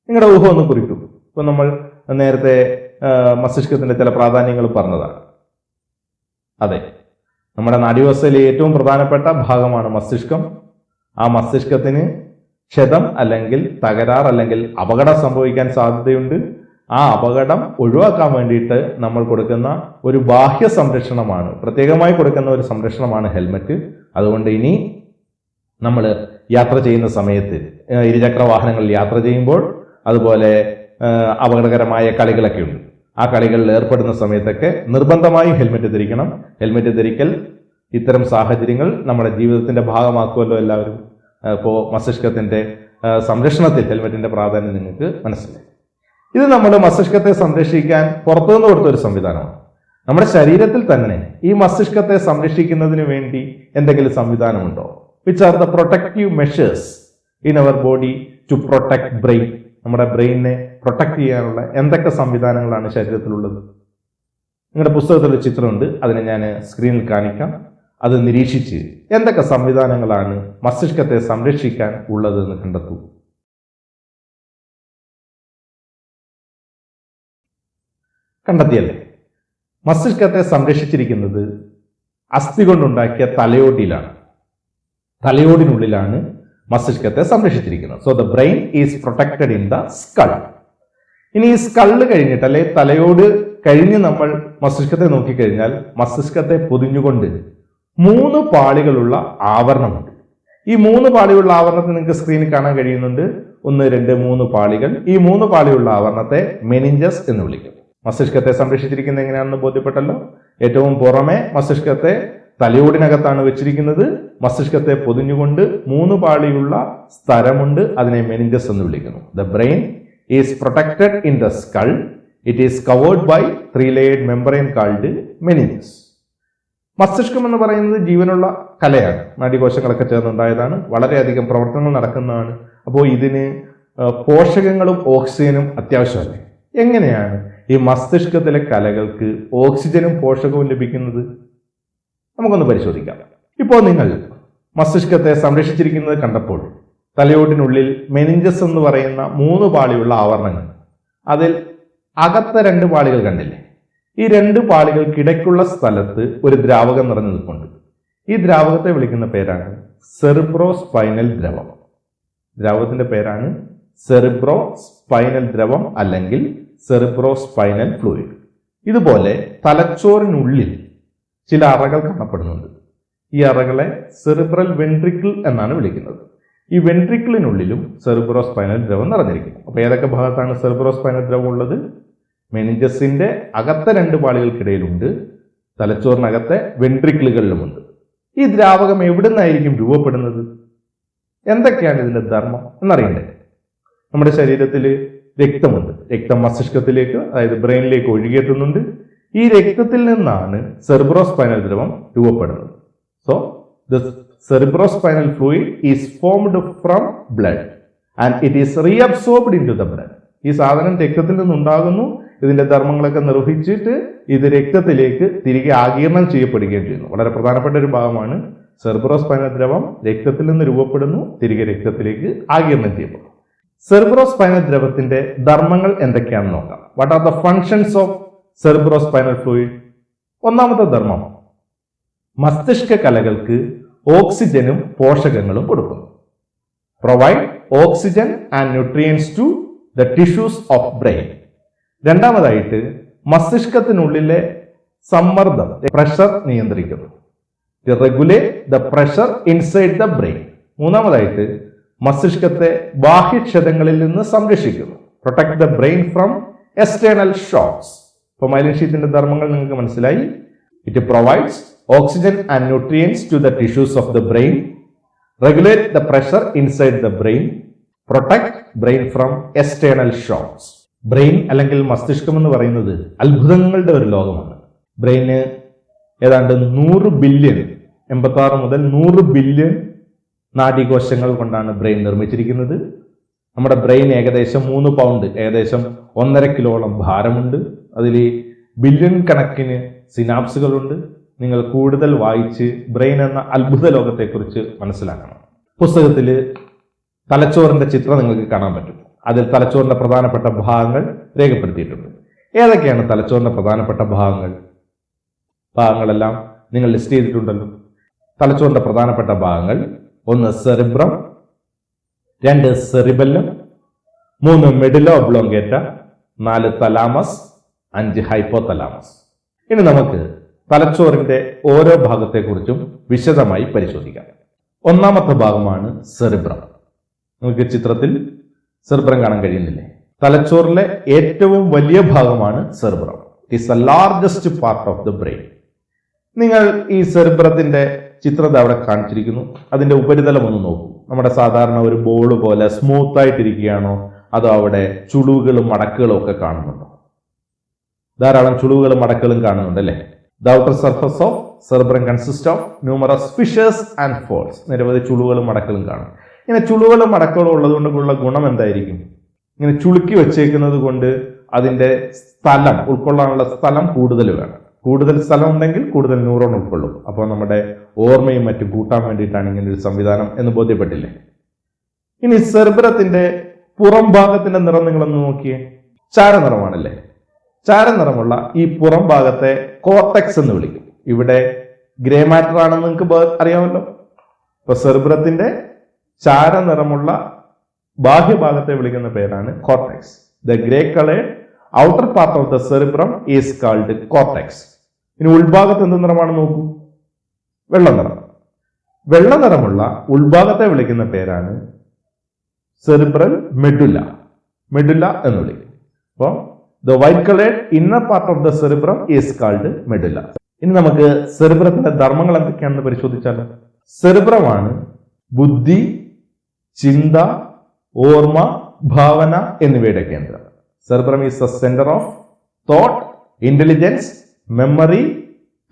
A: നിങ്ങളുടെ ഊഹം ഒന്ന് കുറിക്കും. ഇപ്പൊ നമ്മൾ നേരത്തെ മസ്തിഷ്കത്തിന്റെ ചില പ്രാധാന്യങ്ങൾ പറഞ്ഞതാണ്. അതെ, നമ്മുടെ നാഡീവ്യവസ്ഥയിലെ ഏറ്റവും പ്രധാനപ്പെട്ട ഭാഗമാണ് മസ്തിഷ്കം. ആ മസ്തിഷ്കത്തിന് ക്ഷതം അല്ലെങ്കിൽ തകരാർ അല്ലെങ്കിൽ അപകടം സംഭവിക്കാൻ സാധ്യതയുണ്ട്. ആ അപകടം ഒഴിവാക്കാൻ വേണ്ടിയിട്ട് നമ്മൾ കൊടുക്കുന്ന ഒരു ബാഹ്യ സംരക്ഷണമാണ്, പ്രത്യേകമായി കൊടുക്കുന്ന ഒരു സംരക്ഷണമാണ് ഹെൽമറ്റ്. അതുകൊണ്ട് ഇനി നമ്മൾ യാത്ര ചെയ്യുന്ന സമയത്ത്, ഇരുചക്ര വാഹനങ്ങളിൽ യാത്ര ചെയ്യുമ്പോൾ, അതുപോലെ അപകടകരമായ കളികളൊക്കെ ഉണ്ട്, ആ കളികളിൽ ഏർപ്പെടുന്ന സമയത്തൊക്കെ നിർബന്ധമായി ഹെൽമെറ്റ് ധരിക്കണം. ഹെൽമെറ്റ് ധരിക്കൽ ഇത്തരം സാഹചര്യങ്ങൾ നമ്മുടെ ജീവിതത്തിന്റെ ഭാഗമാക്കുമല്ലോ എല്ലാവരും. അപ്പോൾ മസ്തിഷ്കത്തിന്റെ സംരക്ഷണത്തിൽ ഹെൽമെറ്റിന്റെ പ്രാധാന്യം നിങ്ങൾക്ക് മനസ്സിലായി. ഇത് നമ്മുടെ മസ്തിഷ്കത്തെ സംരക്ഷിക്കാൻ പുറത്തുനിന്ന് കൊടുത്ത ഒരു സംവിധാനമാണ്. നമ്മുടെ ശരീരത്തിൽ തന്നെ ഈ മസ്തിഷ്കത്തെ സംരക്ഷിക്കുന്നതിന് വേണ്ടി എന്തെങ്കിലും സംവിധാനമുണ്ടോ? Which are the protective measures in our body to protect brain? നമ്മുടെ ബ്രെയിനിനെ പ്രൊട്ടക്ട് ചെയ്യാനുള്ള എന്തൊക്കെ സംവിധാനങ്ങളാണ് ശരീരത്തിലുള്ളത്? നിങ്ങളുടെ പുസ്തകത്തിൽ ഒരു ചിത്രമുണ്ട്, അതിനെ ഞാൻ സ്ക്രീനിൽ കാണിക്കാം. അത് നിരീക്ഷിച്ച് എന്തൊക്കെ സംവിധാനങ്ങളാണ് മസ്തിഷ്കത്തെ സംരക്ഷിക്കാൻ ഉള്ളത് എന്ന് കണ്ടെത്തൂ. കണ്ടെത്തിയല്ലേ? മസ്തിഷ്കത്തെ സംരക്ഷിച്ചിരിക്കുന്നത് അസ്ഥി കൊണ്ടുണ്ടാക്കിയ തലയോട്ടിയിലാണ്. തലയോടിനുള്ളിലാണ് മസ്തിഷ്കത്തെ സംരക്ഷിച്ചിരിക്കുന്നത്. So the brain is protected in the skull. ഇനി ഈ സ്കള് കഴിഞ്ഞിട്ട് അല്ലെ തലയോട് കഴിഞ്ഞ് നമ്മൾ മസ്തിഷ്കത്തെ നോക്കിക്കഴിഞ്ഞാൽ മസ്തിഷ്കത്തെ പൊതിഞ്ഞുകൊണ്ട് 3 പാളികളുള്ള ആവരണമുണ്ട്. ഈ 3 പാളിയുള്ള ആവരണത്തെ നിങ്ങൾക്ക് സ്ക്രീനിൽ കാണാൻ കഴിയുന്നുണ്ട്. 1, 2, 3 പാളികൾ. ഈ 3 പാളിയുള്ള ആവരണത്തെ മെനിഞ്ചസ് എന്ന് വിളിക്കും. മസ്തിഷ്കത്തെ സംരക്ഷിച്ചിരിക്കുന്നത് എങ്ങനെയാണെന്ന് ബോധ്യപ്പെട്ടല്ലോ. ഏറ്റവും പുറമെ മസ്തിഷ്കത്തെ തലയോടിനകത്താണ് വെച്ചിരിക്കുന്നത്. മസ്തിഷ്കത്തെ പൊതിഞ്ഞുകൊണ്ട് 3 പാളിയുള്ള സ്ഥലമുണ്ട്, അതിനെ മെനിഞ്ചസ് എന്ന് വിളിക്കുന്നു. The brain is protected in the skull. It is covered by 3-layered membrane called meninges. മസ്തിഷ്കം എന്ന് പറയുന്നത് ജീവനുള്ള കലയാണ്. നാഡീകോശങ്ങളൊക്കെ ചേർന്നുണ്ടായതാണ്. വളരെയധികം പ്രവർത്തനങ്ങൾ നടക്കുന്നതാണ്. അപ്പോൾ ഇതിന് പോഷകങ്ങളും ഓക്സിജനും അത്യാവശ്യമല്ലേ? എങ്ങനെയാണ് ഈ മസ്തിഷ്കത്തിലെ കലകൾക്ക് ഓക്സിജനും പോഷകവും ലഭിക്കുന്നത്? നമുക്കൊന്ന് പരിശോധിക്കാം. ഇപ്പോൾ നിങ്ങൾ മസ്തിഷ്കത്തെ സംരക്ഷിച്ചിരിക്കുന്നത് കണ്ടപ്പോൾ തലയോടിനുള്ളിൽ മെനിഞ്ചസ് എന്ന് പറയുന്ന 3 പാളിയുള്ള ആവരണങ്ങൾ, അതിൽ അകത്തെ 2 പാളികൾ കണ്ടില്ലേ? ഈ 2 പാളികൾക്കിടയ്ക്കുള്ള സ്ഥലത്ത് ഒരു ദ്രാവകം നിറഞ്ഞു നിൽപ്പുണ്ട്. ഈ ദ്രാവകത്തെ വിളിക്കുന്ന പേരാണ് സെറിബ്രോസ്പൈനൽ ദ്രവം. ദ്രാവകത്തിന്റെ പേരാണ് സെറിബ്രോസ്പൈനൽ ദ്രവം അല്ലെങ്കിൽ സെറിബ്രോസ്പൈനൽ ഫ്ലൂയിഡ്. ഇതുപോലെ തലച്ചോറിനുള്ളിൽ ചില അറകൾ കാണപ്പെടുന്നുണ്ട്. ഈ അറകളെ സെറിബ്രൽ വെൻട്രിക്കിൾ എന്നാണ് വിളിക്കുന്നത്. ഈ വെൻട്രിക്കിളിനുള്ളിലും സെറിബ്രോസ്പൈനൽ ദ്രവം നിറഞ്ഞിരിക്കുന്നു. അപ്പൊ ഏതൊക്കെ ഭാഗത്താണ് സെറിബ്രോസ്പൈനൽ ദ്രവം ഉള്ളത്? മെനിഞ്ചസിന്റെ അകത്തെ 2 പാളികൾക്കിടയിലുണ്ട്, തലച്ചോറിനകത്തെ വെൻട്രിക്കിളുകളിലുമുണ്ട്. ഈ ദ്രാവകം എവിടെ നിന്നായിരിക്കും രൂപപ്പെടുന്നത്? എന്തൊക്കെയാണ് ഇതിന്റെ ധർമ്മം എന്നറിയണ്ടേ? നമ്മുടെ ശരീരത്തിൽ രക്തമുണ്ട്. രക്തം മസ്തിഷ്കത്തിലേക്ക്, അതായത് ബ്രെയിനിലേക്ക് ഒഴുകിയെത്തുന്നുണ്ട്. ഈ രക്തത്തിൽ നിന്നാണ് സെറിബ്രോസ്പൈനൽ ദ്രവം രൂപപ്പെടുന്നത്. So the cerebrospinal fluid is formed from blood and it is reabsorbed into the blood. ഈ സാധനം രക്തത്തിൽ നിന്നുണ്ടാകുന്നു. ഇതിന്റെ ധർമ്മങ്ങളൊക്കെ നിർവഹിച്ചിട്ട് ഇത് രക്തത്തിലേക്ക് തിരികെ ആഗിരണം ചെയ്യപ്പെടുകയും ചെയ്യുന്നു. വളരെ പ്രധാനപ്പെട്ട ഒരു ഭാഗമാണ്. സെറിബ്രോസ്പൈനൽ ദ്രവം രക്തത്തിൽ നിന്ന് രൂപപ്പെടുന്നു, തിരികെ രക്തത്തിലേക്ക് ആഗിരണം ചെയ്യപ്പെടുന്നു. സെറിബ്രോസ്പൈനൽ ദ്രവത്തിന്റെ ധർമ്മങ്ങൾ എന്തൊക്കെയാണെന്ന് നോക്കാം. What are the functions of cerebrospinal fluid? ഒന്നാമത്തെ ധർമ്മം മസ്തിഷ്ക കലകൾക്ക് ഓക്സിജനും പോഷകങ്ങളും കൊടുക്കുന്നു. Provide oxygen and nutrients to the tissues of brain. രണ്ടാമതായിട്ട് മസ്തിഷ്കത്തിനുള്ളിലെ സമ്മർദ്ദം, പ്രഷർ നിയന്ത്രിക്കുന്നു. Regulate the pressure inside the brain. മൂന്നാമതായിട്ട് മസ്തിഷ്കത്തെ ബാഹ്യക്ഷതങ്ങളിൽ നിന്ന് സംരക്ഷിക്കുന്നു. Protect the brain from external shocks. ഇപ്പൊ മൈലിൻ ഷീത്തിന്റെ ധർമ്മങ്ങൾ നിങ്ങൾക്ക് മനസ്സിലായി. It provides oxygen and nutrients to the tissues of the brain, regulate the pressure inside the brain, protect brain from external shocks. Brain അല്ലെങ്കിൽ മസ്തിഷ്കം എന്ന് പറയുന്നത് അത്ഭുതങ്ങളുടെ ഒരു ലോകമാണ്. ബ്രെയിന് ഏതാണ്ട് 100 ബില്യൺ 86 മുതൽ 100 ബില്യൺ നാഡീകോശങ്ങൾ കൊണ്ടാണ് ബ്രെയിൻ നിർമ്മിച്ചിരിക്കുന്നത്. നമ്മുടെ ബ്രെയിൻ ഏകദേശം 3 പൗണ്ട്, ഏകദേശം 1.5 കിലോളം ഭാരമുണ്ട്. അതിൽ ബില്യൺ കണക്കിന് സിനാപ്സുകളുണ്ട്. നിങ്ങൾ കൂടുതൽ വായിച്ച് ബ്രെയിൻ എന്ന അത്ഭുത ലോകത്തെക്കുറിച്ച് മനസ്സിലാക്കണം. പുസ്തകത്തിൽ തലച്ചോറിന്റെ ചിത്രം നിങ്ങൾക്ക് കാണാൻ പറ്റും. അതിൽ തലച്ചോറിന്റെ പ്രധാനപ്പെട്ട ഭാഗങ്ങൾ രേഖപ്പെടുത്തിയിട്ടുണ്ട്. ഏതൊക്കെയാണ് തലച്ചോറിന്റെ പ്രധാനപ്പെട്ട ഭാഗങ്ങളെല്ലാം നിങ്ങൾ ലിസ്റ്റ് ചെയ്തിട്ടുണ്ടല്ലോ. തലച്ചോറിന്റെ പ്രധാനപ്പെട്ട ഭാഗങ്ങൾ: 1 cerebrum, 2 cerebellum, 3 medulla oblongata, 4 thalamus, 5 hypothalamus. ഇനി നമുക്ക് തലച്ചോറിന്റെ ഓരോ ഭാഗത്തെക്കുറിച്ചും വിശദമായി പരിശോധിക്കാം. ഒന്നാമത്തെ ഭാഗമാണ് സെറിബ്രം. നിങ്ങൾക്ക് ചിത്രത്തിൽ സെറിബ്രം കാണാൻ കഴിയുന്നില്ലേ? തലച്ചോറിലെ ഏറ്റവും വലിയ ഭാഗമാണ് cerebrum. It is the largest part of the brain. നിങ്ങൾ ഈ സെറിബ്രത്തിന്റെ ചിത്രം അവിടെ കാണിച്ചിരിക്കുന്നു. അതിന്റെ ഉപരിതലം ഒന്ന് നോക്കൂ. നമ്മുടെ സാധാരണ ഒരു ബോൾ പോലെ സ്മൂത്ത് ആയിട്ടിരിക്കുകയാണോ, അതോ അവിടെ ചുളിവുകളും മടക്കുകളും ഒക്കെ കാണുന്നുണ്ടോ? ധാരാളം ചുളിവുകളും മടക്കുകളും കാണുന്നുണ്ട് അല്ലേ? The outer surface of cerebrum consists of numerous fissures and folds. നിരവധി ചുളിവുകളും മടക്കുകളും കാണും. ഇങ്ങനെ ചുളിവുകളും മടക്കുകളും ഉള്ളതുകൊണ്ടുള്ള ഗുണം എന്തായിരിക്കും? ഇങ്ങനെ ചുളുക്കി വെച്ചേക്കുന്നത് കൊണ്ട് അതിന്റെ സ്ഥലം, ഉൾക്കൊള്ളാനുള്ള സ്ഥലം കൂടുതൽ വേണം. കൂടുതൽ സ്ഥലം ഉണ്ടെങ്കിൽ കൂടുതൽ ന്യൂറോൺ ഉൾക്കൊള്ളും. അപ്പോൾ നമ്മുടെ ഓർമ്മയും മറ്റും കൂട്ടാൻ വേണ്ടിയിട്ടാണ് ഇങ്ങനെ ഒരു സംവിധാനം എന്ന് ബോധ്യപ്പെട്ടില്ലേ? ഇനി സെറിബ്രത്തിന്റെ പുറം ഭാഗത്തിന്റെ നിറം നിങ്ങളൊന്ന് നോക്കിയേ. ചാരനിറമാണല്ലേ? ചാരനിറമുള്ള ഈ പുറം ഭാഗത്തെ കോർട്ടെക്സ് എന്ന് വിളിക്കും. ഇവിടെ ഗ്രേ മാറ്റർ ആണെന്ന് നിങ്ങൾക്ക് അറിയാമല്ലോ. ഇപ്പൊ സെറിബ്രത്തിന്റെ ചാരനിറമുള്ള ബാഹ്യഭാഗത്തെ വിളിക്കുന്ന പേരാണ് cortex. The grey coloured outer part of the cerebrum is called cortex. ഇനി ഉൾഭാഗത്ത് എന്ത് നിറമാണ് നോക്കൂ? വെള്ളനിറം. വെള്ളനിറമുള്ള ഉൾഭാഗത്തെ വിളിക്കുന്ന പേരാണ് സെറിബ്രൽ മെഡുല. മെഡുല എന്ന് വിളിക്കും. അപ്പോൾ the white colored inner part of the cerebrum is called medulla. ഇനി നമുക്ക് സെറിബ്രത്തിന്റെ ധർമ്മങ്ങൾ എന്തൊക്കെയാണെന്ന് പരിശോധിച്ചാലോ. സെറിബ്രമാണ് ബുദ്ധി, ചിന്ത, ഓർമ്മ, ഭാവന എന്നിവയുടെ കേന്ദ്രം. Cerebrum is the centre of thought, intelligence, memory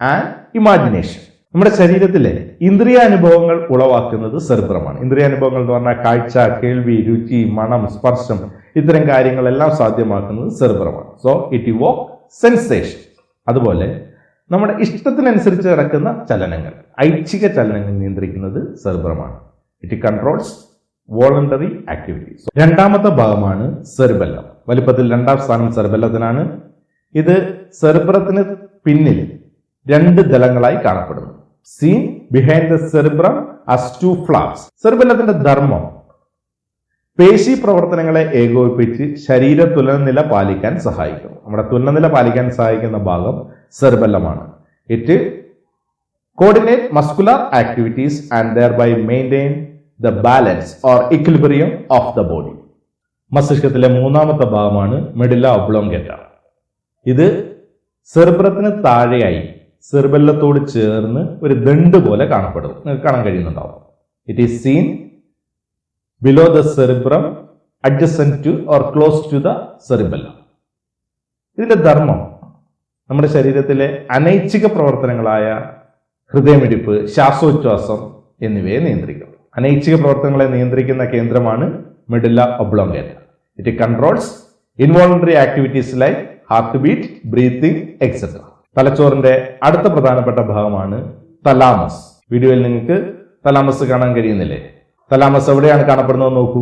A: and imagination. നമ്മുടെ ശരീരത്തിലെ ഇന്ദ്രിയാനുഭവങ്ങൾ ഉളവാക്കുന്നത് സെറിബ്രമാണ്. ഇന്ദ്രിയാനുഭവങ്ങൾ എന്ന് പറഞ്ഞാൽ കാഴ്ച, കേൾവി, രുചി, മണം, സ്പർശം, ഇത്തരം കാര്യങ്ങളെല്ലാം സാധ്യമാക്കുന്നത് സെറിബ്രമാണ്. So it evoke sensation. അതുപോലെ നമ്മുടെ ഇഷ്ടത്തിനനുസരിച്ച് നടക്കുന്ന ചലനങ്ങൾ, ഐച്ഛിക ചലനങ്ങൾ നിയന്ത്രിക്കുന്നത് സെറിബ്രമാണ്. It controls voluntary activities. രണ്ടാമത്തെ ഭാഗമാണ് സെറിബെല്ലം. വലിപ്പത്തിൽ 2ാം സ്ഥാനം സെറിബെല്ലത്തിനാണ്. ഇത് സെറിബ്രത്തിന് പിന്നിൽ 2 ദളങ്ങളായി കാണപ്പെടുന്നു. Seen behind the cerebrum as 2 flaps. സെറിബെല്ലത്തിന്റെ ധർമ്മം പേശി പ്രവർത്തനങ്ങളെ ഏകോപിപ്പിച്ച് ശരീര തുലനനില പാലിക്കാൻ സഹായിക്കും. നമ്മുടെ തുലനനില പാലിക്കാൻ സഹായിക്കുന്ന ഭാഗം സെറിബെല്ലമാണ്. It coordinate muscular activities and thereby maintain the balance or equilibrium of the body. മസ്തിഷ്കത്തിലെ 3ാമത്തെ ഭാഗമാണ് മെഡുല ഒബ്ലോങ്കേറ്റ. ഇത് സെറിബ്രത്തിന് താഴെയായി സെറിബെല്ലത്തോട് ചേർന്ന് ഒരു ദണ്ട് പോലെ കാണപ്പെടും. നിങ്ങൾക്ക് കാണാൻ കഴിയുന്നുണ്ടാവും. It is seen below the cerebrum, adjacent to or close to the cerebellum. ഇതിന്റെ ധർമ്മം നമ്മുടെ ശരീരത്തിലെ അനൈച്ഛിക പ്രവർത്തനങ്ങളായ ഹൃദയമിടിപ്പ്, ശ്വാസോച്ഛ്വാസം എന്നിവയെ നിയന്ത്രിക്കും. അനൈച്ഛിക പ്രവർത്തനങ്ങളെ നിയന്ത്രിക്കുന്ന കേന്ദ്രമാണ് medulla oblongata. It controls involuntary activities like heart beat, breathing etcetera. തലച്ചോറിന്റെ അടുത്ത പ്രധാനപ്പെട്ട ഭാഗമാണ് തലാമസ്. വീഡിയോയിൽ നിങ്ങൾക്ക് തലാമസ് കാണാൻ കഴിയുന്നില്ലേ? തലാമസ് എവിടെയാണ് കാണപ്പെടുന്നത് നോക്കൂ.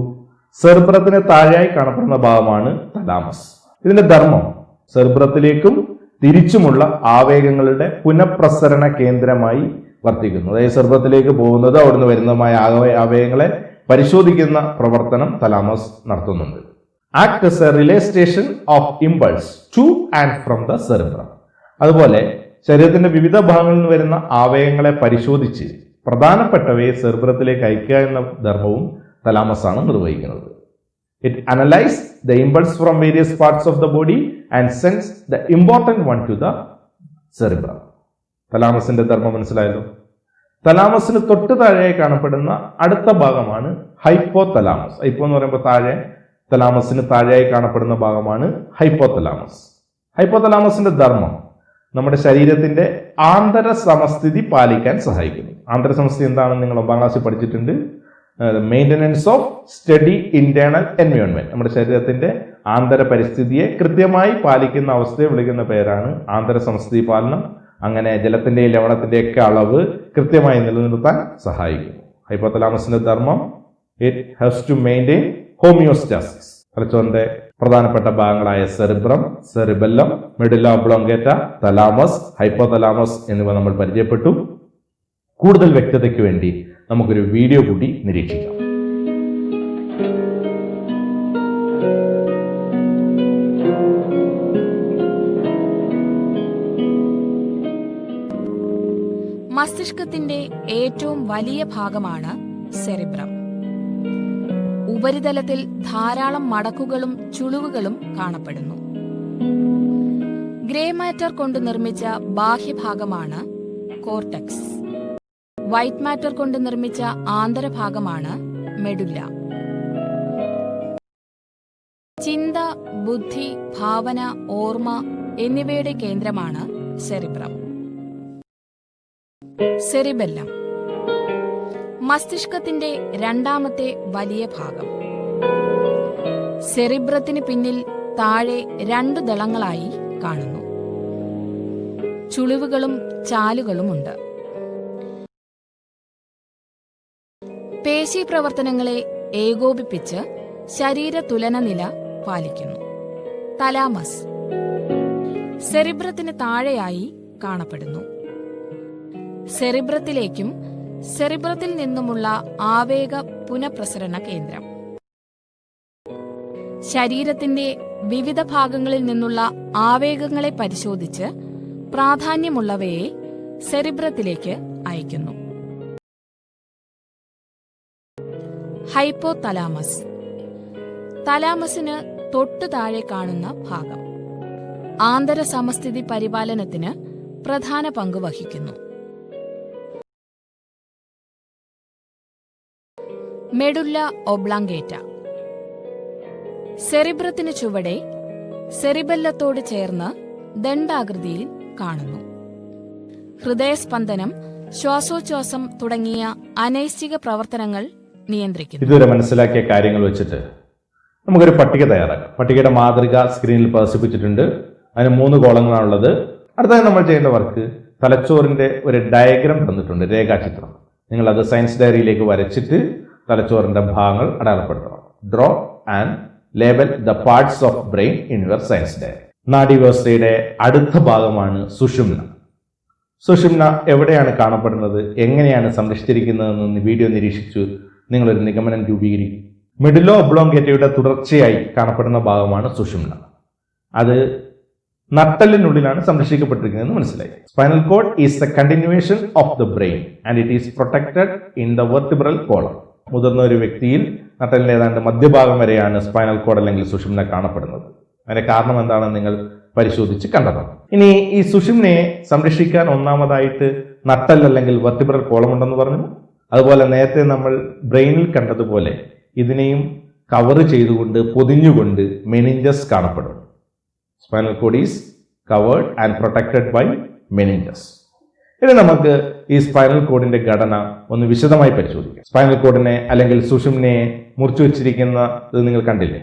A: സെറിബ്രത്തിന് താഴെയായി കാണപ്പെടുന്ന ഭാഗമാണ് തലാമസ്. ഇതിന്റെ ധർമ്മം സെറിബ്രത്തിലേക്കും തിരിച്ചുമുള്ള ആവേഗങ്ങളുടെ പുനഃപ്രസരണ കേന്ദ്രമായി വർത്തിക്കുന്നു. അതായത് സെർബ്രത്തിലേക്ക് പോകുന്നത് അവിടുന്ന് വരുന്നതുമായ ആവേഗങ്ങളെ പരിശോധിക്കുന്ന പ്രവർത്തനം തലാമസ് നടത്തുന്നുണ്ട്. Act S A relay station of impulse to and from the cerebrum. അതുപോലെ ശരീരത്തിന്റെ വിവിധ ഭാഗങ്ങളിൽ നിന്ന് വരുന്ന ആവേഗങ്ങളെ പരിശോധിച്ച് പ്രധാനപ്പെട്ടവയെ സെറിബ്രത്തിലേക്ക് അയക്കുക എന്ന ധർമ്മവും തലാമസ് ആണ് നിർവഹിക്കുന്നത്. It analyzes the impulse from various parts of the body and sends the important one to the cerebrum. തലാമസിന്റെ ധർമ്മം മനസ്സിലായല്ലോ. തലാമസിന് തൊട്ട് താഴെയായി കാണപ്പെടുന്ന അടുത്ത ഭാഗമാണ് ഹൈപ്പോതലാമസ്. ഹൈപ്പോ എന്ന് പറയുമ്പോൾ താഴെ, തലാമസിന് താഴെയായി കാണപ്പെടുന്ന ഭാഗമാണ് ഹൈപ്പോതലാമസ്. ഹൈപ്പോതലാമസിന്റെ ധർമ്മം നമ്മുടെ ശരീരത്തിന്റെ ആന്തര സമസ്ഥിതി പാലിക്കാൻ സഹായിക്കുന്നു. ആന്തര സമസ്ഥിതി എന്താണെന്ന് നിങ്ങൾ 9ാം ക്ലാസ്സിൽ പഠിച്ചിട്ടുണ്ട്. Maintenance of study internal environment. നമ്മുടെ ശരീരത്തിന്റെ ആന്തര പരിസ്ഥിതിയെ കൃത്യമായി പാലിക്കുന്ന അവസ്ഥയെ വിളിക്കുന്ന പേരാണ് ആന്തര സമസ്ഥിതി പാലനം. അങ്ങനെ ജലത്തിന്റെയും ലവണത്തിന്റെയും ഒക്കെ അളവ് കൃത്യമായി നിലനിർത്താൻ സഹായിക്കുന്നു. ഹൈപ്പോതലാമസിന്റെ ധർമ്മം it has to maintain homeostasis. തലച്ചോറിന്റെ പ്രധാനപ്പെട്ട ഭാഗങ്ങളായ cerebrum, cerebellum, medulla oblongata, thalamus, hypothalamus എന്നിവ നമ്മൾ പരിചയപ്പെട്ടു. കൂടുതൽ വ്യക്തതയ്ക്ക് വേണ്ടി നമുക്കൊരു വീഡിയോ കൂടി നിരീക്ഷിക്കാം.
D: മസ്തിഷ്കത്തിന്റെ ഏറ്റവും വലിയ ഭാഗമാണ് സെറിബ്രം. ഉപരിതലത്തിൽ ധാരാളം മടക്കുകളും ചുളിവുകളും കാണപ്പെടുന്നു. ഗ്രേ മാറ്റർ കൊണ്ട് നിർമ്മിച്ച ബാഹ്യഭാഗമാണ് കോർട്ടക്സ്. വൈറ്റ് മാറ്റർ കൊണ്ട് നിർമ്മിച്ച ആന്തരഭാഗമാണ് മെഡുല്ല. ചിന്ത, ബുദ്ധി, ഭാവന, ഓർമ്മ എന്നിവയുടെ കേന്ദ്രമാണ് സെറിബ്രം. സെറിബെല്ലം മസ്തിഷ്കത്തിന്റെ രണ്ടാമത്തെ വലിയ ഭാഗം. സെറിബ്രത്തിന് പിന്നിൽ താഴെ 2 ദളങ്ങളായി കാണുന്നു. ചുളിവുകളും ചാലുകളുമുണ്ട്. പേശി പ്രവർത്തനങ്ങളെ ഏകോപിപ്പിച്ച് ശരീര തുലന നില പാലിക്കുന്നു. തലാമസ് സെറിബ്രത്തിന് താഴെയായി കാണപ്പെടുന്നു. സെറിബ്രത്തിലേക്കും സെറിബ്രത്തിൽ നിന്നുമുള്ള ആവേഗ പുനഃപ്രസരണ കേന്ദ്രം. ശരീരത്തിന്റെ വിവിധ ഭാഗങ്ങളിൽ നിന്നുള്ള ആവേഗങ്ങളെ പരിശോധിച്ച് പ്രാധാന്യമുള്ളവയെ സെറിബ്രത്തിലേക്ക് അയക്കുന്നു. ഹൈപ്പോതലാമസ് തലാമസിന് തൊട്ടു താഴെ കാണുന്ന ഭാഗം. ആന്തര സമസ്ഥിതി പരിപാലനത്തിന് പ്രധാന പങ്ക് വഹിക്കുന്നു. മെഡുല്ല ഒബ്ലോങ്കേറ്റ സെറിബ്രത്തിന് ചുവടെ സെറിബെല്ലത്തോട് ചേർന്ന് ദണ്ഡാകൃതിയിൽ കാണുന്നു. ഹൃദയസ്പന്ദനം, ശ്വാസോച്ഛ്വാസം തുടങ്ങിയ അനൈച്ഛിക പ്രവർത്തനങ്ങൾ നിയന്ത്രിക്കുന്നു.
A: ഇതുവരെ മനസ്സിലാക്കിയ കാര്യങ്ങൾ വെച്ചിട്ട് നമുക്കൊരു പട്ടിക തയ്യാറാക്കാം. പട്ടികയുടെ മാതൃക സ്ക്രീനിൽ പ്രദർശിപ്പിച്ചിട്ടുണ്ട്. അതിന് 3 കോളങ്ങളാണുള്ളത്. അടുത്തതായി നമ്മൾ ചെയ്യേണ്ട വർക്ക്, തലച്ചോറിന്റെ ഒരു ഡയഗ്രാം തന്നിട്ടുണ്ട്, രേഖാചിത്രം. നിങ്ങളത് സയൻസ് ഡയറിയിലേക്ക് വരച്ചിട്ട് തലച്ചോറിന്റെ ഭാഗങ്ങൾ അടയാളപ്പെടുത്തണം. Draw and label the parts of brain in your science diary. നാഡീവ്യവസ്ഥയുടെ അടുത്ത ഭാഗമാണ് സുഷുമ്ന. സുഷുമ്ന എവിടെയാണ് കാണപ്പെടുന്നത്, എങ്ങനെയാണ് സംരക്ഷിച്ചിരിക്കുന്നതെന്ന് വീഡിയോ നിരീക്ഷിച്ചു നിങ്ങളൊരു നിഗമനം രൂപീകരിക്കും. മെഡുല്ല ഒബ്ലോങ്കേറ്റയുടെ തുടർച്ചയായി കാണപ്പെടുന്ന ഭാഗമാണ് സുഷുമ്ന. അത് നട്ടലിനുള്ളിലാണ് സംരക്ഷിക്കപ്പെട്ടിരിക്കുന്നതെന്ന് മനസ്സിലായി. Spinal cord is the continuation of the brain and it is protected in the vertebral column. മുതിർന്ന ഒരു വ്യക്തിയിൽ നട്ടലിന്റെ ഏതാണ്ട് മധ്യഭാഗം വരെയാണ് സ്പൈനൽ കോഡ് അല്ലെങ്കിൽ സുഷുമ്ന കാണപ്പെടുന്നത്. അതിന്റെ കാരണം എന്താണെന്ന് നിങ്ങൾ പരിശോധിച്ച് കണ്ടെത്തണം. ഇനി ഈ സുഷുമ്നയെ സംരക്ഷിക്കാൻ ഒന്നാമതായിട്ട് നട്ടൽ അല്ലെങ്കിൽ വെർട്ടിബ്രൽ കോളം ഉണ്ടെന്ന് പറഞ്ഞു. അതുപോലെ നേരത്തെ നമ്മൾ ബ്രെയിനിൽ കണ്ടതുപോലെ ഇതിനെയും കവർ ചെയ്തുകൊണ്ട് പൊതിഞ്ഞുകൊണ്ട് മെനിഞ്ചസ് കാണപ്പെടും. Spinal cord is covered and protected by meninges. ഇനി നമുക്ക് ഈ സ്പൈനൽ കോഡിന്റെ ഘടന ഒന്ന് വിശദമായി പരിശോധിക്കാം. സ്പൈനൽ കോഡിനെ അല്ലെങ്കിൽ സുഷുമ്നയെ മുറിച്ചു വെച്ചിരിക്കുന്നത് നിങ്ങൾ കണ്ടില്ലേ?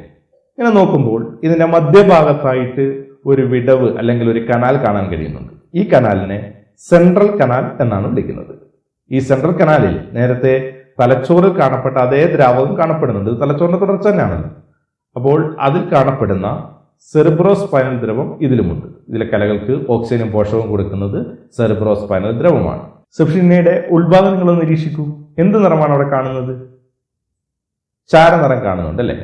A: ഇങ്ങനെ നോക്കുമ്പോൾ ഇതിന്റെ മധ്യഭാഗത്തായിട്ട് ഒരു വിടവ് അല്ലെങ്കിൽ ഒരു കനാൽ കാണാൻ കഴിയുന്നുണ്ട്. ഈ കനാലിനെ സെൻട്രൽ കനാൽ എന്നാണ് വിളിക്കുന്നത്. ഈ സെൻട്രൽ കനാലിൽ നേരത്തെ തലച്ചോറിൽ കാണപ്പെട്ട അതേ ദ്രാവകം കാണപ്പെടുന്നുണ്ട്. ഇത് തലച്ചോറിന്റെ തുടർച്ച തന്നെയാണല്ലോ. അപ്പോൾ അതിൽ കാണപ്പെടുന്ന സെറിബ്രോസ്പൈനൽ ദ്രവം ഇതിലുമുണ്ട്. ഇതിലെ കലകൾക്ക് ഓക്സിജനും പോഷകവും കൊടുക്കുന്നത് സെറിബ്രോസ്പൈനൽ ദ്രവമാണ്. സുഷുമ്നയുടെ ഉൾഭാഗം നിങ്ങൾ നിരീക്ഷിക്കൂ. എന്ത് നിറമാണ് അവിടെ കാണുന്നത്? ചാരനിറം കാണുന്നുണ്ട് അല്ലേ?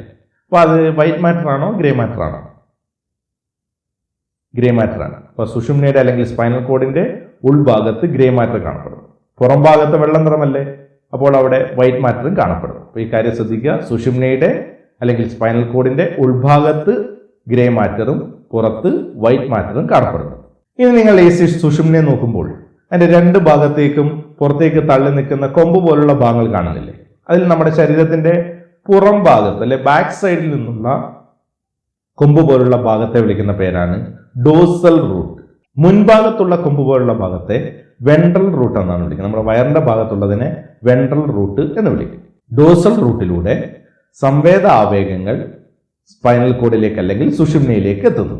A: അപ്പൊ അത് വൈറ്റ് മാറ്റർ ആണോ ഗ്രേ മാറ്റർ ആണോ? ഗ്രേ മാറ്റർ ആണ്. അപ്പൊ സുഷുമ്നയുടെ അല്ലെങ്കിൽ സ്പൈനൽ കോഡിന്റെ ഉൾഭാഗത്ത് ഗ്രേ മാറ്റർ കാണപ്പെടും. പുറം ഭാഗത്ത് വെള്ള നിറമല്ലേ? അപ്പോൾ അവിടെ വൈറ്റ് മാറ്ററും കാണപ്പെടും. അപ്പൊ ഈ കാര്യം ശ്രദ്ധിക്കുക. സുഷുമ്നയുടെ അല്ലെങ്കിൽ സ്പൈനൽ കോഡിന്റെ ഉൾഭാഗത്ത് ഗ്രേ മാറ്ററും പുറത്ത് വൈറ്റ് മാറ്ററും കാണപ്പെടുന്നു. ഇനി നിങ്ങൾ ഈ സുഷുമ്നയെ നോക്കുമ്പോൾ അതിന്റെ രണ്ട് ഭാഗത്തേക്കും പുറത്തേക്ക് തള്ളി നിൽക്കുന്ന കൊമ്പ് പോലുള്ള ഭാഗങ്ങൾ കാണുന്നില്ലേ? അതിൽ നമ്മുടെ ശരീരത്തിന്റെ പുറം ഭാഗത്ത് അല്ലെ ബാക്ക് സൈഡിൽ നിന്നുള്ള കൊമ്പ് പോലുള്ള ഭാഗത്തെ വിളിക്കുന്ന പേരാണ് ഡോസൽ റൂട്ട്. മുൻഭാഗത്തുള്ള കൊമ്പ് പോലുള്ള ഭാഗത്തെ വെൻട്രൽ റൂട്ട് എന്നാണ് വിളിക്കുന്നത്. നമ്മുടെ വയറിന്റെ ഭാഗത്തുള്ളതിനെ വെൻട്രൽ റൂട്ട് എന്ന് വിളിക്കും. ഡോസൽ റൂട്ടിലൂടെ സംവേദ ആവേഗങ്ങൾ സ്പൈനൽ കോഡിലേക്ക് അല്ലെങ്കിൽ സുഷുമ്നയിലേക്ക് എത്തുന്നു.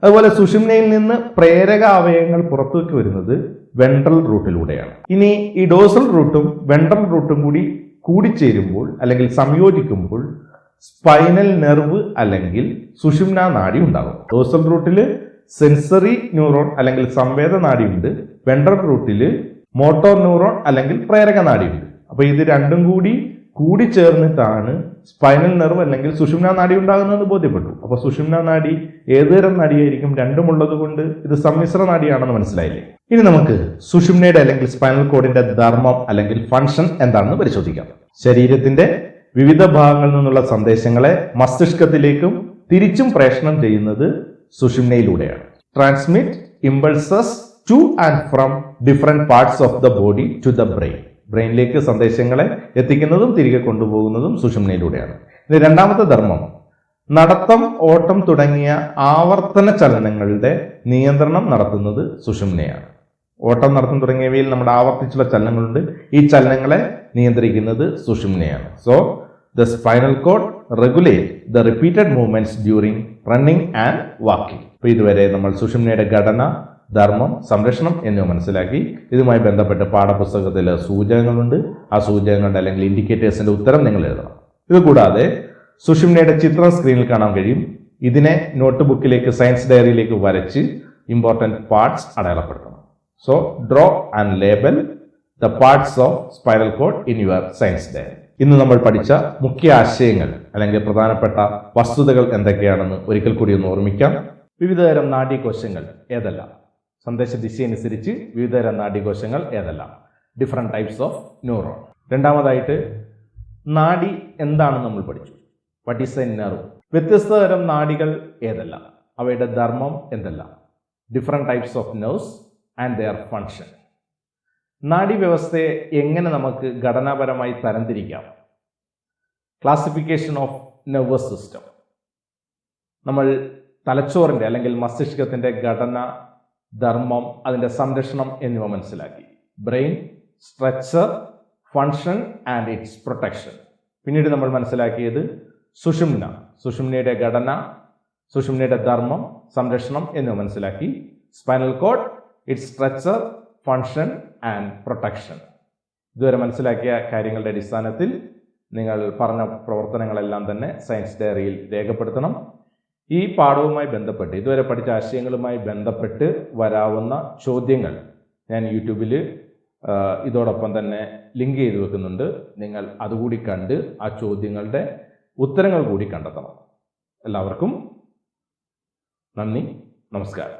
A: അതുപോലെ സുഷുമ്നയിൽ നിന്ന് പ്രേരക ആവേഗങ്ങൾ പുറത്തേക്ക് വരുന്നത് വെൻട്രൽ റൂട്ടിലൂടെയാണ്. ഇനി ഈ ഡോസൽ റൂട്ടും വെൻട്രൽ റൂട്ടും കൂടിച്ചേരുമ്പോൾ അല്ലെങ്കിൽ സംയോജിക്കുമ്പോൾ സ്പൈനൽ നെർവ് അല്ലെങ്കിൽ സുഷുമ്ന നാഡി ഉണ്ടാകും. ഡോസൽ റൂട്ടിൽ സെൻസറി ന്യൂറോൺ അല്ലെങ്കിൽ സംവേദ നാഡിയുണ്ട്. വെൻട്രൽ റൂട്ടിൽ മോട്ടോർ ന്യൂറോൺ അല്ലെങ്കിൽ പ്രേരക നാഡിയുണ്ട്. അപ്പൊ ഇത് രണ്ടും കൂടിച്ചേർന്നിട്ടാണ് സ്പൈനൽ നെർവ് അല്ലെങ്കിൽ സുഷുമ്ന നാഡി ഉണ്ടാകുന്നതെന്ന് ബോധ്യപ്പെട്ടു. അപ്പൊ സുഷുമ്ന നാഡി ഏതുതരം നാഡിയായിരിക്കും? രണ്ടുമുള്ളത് കൊണ്ട് ഇത് സമ്മിശ്ര നാഡിയാണെന്ന് മനസ്സിലായില്ലേ? ഇനി നമുക്ക് സുഷുമ്നയുടെ അല്ലെങ്കിൽ സ്പൈനൽ കോഡിന്റെ ധർമ്മം അല്ലെങ്കിൽ ഫംഗ്ഷൻ എന്താണെന്ന് പരിശോധിക്കാം. ശരീരത്തിന്റെ വിവിധ ഭാഗങ്ങളിൽ നിന്നുള്ള സന്ദേശങ്ങളെ മസ്തിഷ്കത്തിലേക്കും തിരിച്ചും പ്രേഷണം ചെയ്യുന്നത് സുഷുമ്നയിലൂടെയാണ്. Transmit impulses to and from different parts of the body to the brain. ബ്രെയിനിലേക്ക് സന്ദേശങ്ങളെ എത്തിക്കുന്നതും തിരികെ കൊണ്ടുപോകുന്നതും സുഷുമ്നയിലൂടെയാണ്. ഇത് രണ്ടാമത്തെ ധർമ്മം നടത്തം, ഓട്ടം തുടങ്ങിയ ആവർത്തന ചലനങ്ങളുടെ നിയന്ത്രണം നടത്തുന്നത് സുഷുമ്നയാണ്. ഓട്ടം, നടത്തം തുടങ്ങിയവയിൽ നമ്മുടെ ആവർത്തിച്ചുള്ള ചലനങ്ങളുണ്ട്. ഈ ചലനങ്ങളെ നിയന്ത്രിക്കുന്നത് സുഷുമ്നയാണ്. So the spinal cord regulate the repeated movements during running and walking. അപ്പൊ ഇതുവരെ നമ്മൾ സുഷുമ്നയുടെ ഘടന, ധർമ്മം, സംരക്ഷണം എന്നിവ മനസ്സിലാക്കി. ഇതുമായി ബന്ധപ്പെട്ട് പാഠപുസ്തകത്തിൽ സൂചകങ്ങളുണ്ട്. ആ സൂചകങ്ങളുടെ അല്ലെങ്കിൽ ഇൻഡിക്കേറ്റേഴ്സിന്റെ ഉത്തരം നിങ്ങൾ എഴുതണം. ഇതുകൂടാതെ സുഷുമ്നയുടെ ചിത്രം സ്ക്രീനിൽ കാണാൻ കഴിയും. ഇതിനെ നോട്ട് ബുക്കിലേക്ക്, സയൻസ് ഡയറിയിലേക്ക് വരച്ച് ഇമ്പോർട്ടൻറ്റ് പാർട്സ് അടയാളപ്പെടുത്തണം. So draw and label the parts of spinal cord in your science diary. ഇന്ന് നമ്മൾ പഠിച്ച മുഖ്യ ആശയങ്ങൾ അല്ലെങ്കിൽ പ്രധാനപ്പെട്ട വസ്തുതകൾ എന്തൊക്കെയാണെന്ന് ഒരിക്കൽ കൂടി ഒന്ന് ഓർമ്മിക്കാം. വിവിധതരം നാഡീകോശങ്ങൾ ഏതെല്ലാം? സന്ദേശ ദിശയനുസരിച്ച് വിവിധതരം നാഡീകോശങ്ങൾ ഏതെല്ലാം? Different types of neuron. രണ്ടാമതായിട്ട് നാഡി എന്താണെന്ന് നമ്മൾ പഠിച്ചു. What is a nerve? വ്യത്യസ്ത തരം നാഡികൾ ഏതെല്ലാം? അവയുടെ ധർമ്മം എന്തെല്ലാം? Different types of nerves and their function. നാഡീവ്യവസ്ഥയെ എങ്ങനെ നമുക്ക് ഘടനാപരമായി തരംതിരിക്കാം? Classification of nervous system. നമ്മൾ തലച്ചോറിന്റെ അല്ലെങ്കിൽ മസ്തിഷ്കത്തിന്റെ ഘടന, ധർമ്മം, അതിന്റെ സംരക്ഷണം എന്നിവ മനസ്സിലാക്കി. Brain, structure, function and it's protection. പിന്നീട് നമ്മൾ മനസ്സിലാക്കിയത് സുഷുമ്ന, സുഷുമ്നയുടെ ഘടന, സുഷുമ്നയുടെ ധർമ്മം, സംരക്ഷണം എന്നിവ മനസ്സിലാക്കി. Spinal cord, it's structure, function and protection. ഇതുവരെ മനസ്സിലാക്കിയ കാര്യങ്ങളുടെ അടിസ്ഥാനത്തിൽ നിങ്ങൾ പറഞ്ഞ പ്രവർത്തനങ്ങളെല്ലാം തന്നെ സയൻസ് ഡയറിയിൽ രേഖപ്പെടുത്തണം. ഈ പാഠവുമായി ബന്ധപ്പെട്ട്, ഇതുവരെ പഠിച്ച ആശയങ്ങളുമായി ബന്ധപ്പെട്ട് വരാവുന്ന ചോദ്യങ്ങൾ ഞാൻ യൂട്യൂബിൽ ഇതോടൊപ്പം തന്നെ ലിങ്ക് ചെയ്ത് വെക്കുന്നുണ്ട്. നിങ്ങൾ അതുകൂടി കണ്ട് ആ ചോദ്യങ്ങളുടെ ഉത്തരങ്ങൾ കൂടി കണ്ടെത്തണം. എല്ലാവർക്കും നന്ദി, നമസ്കാരം.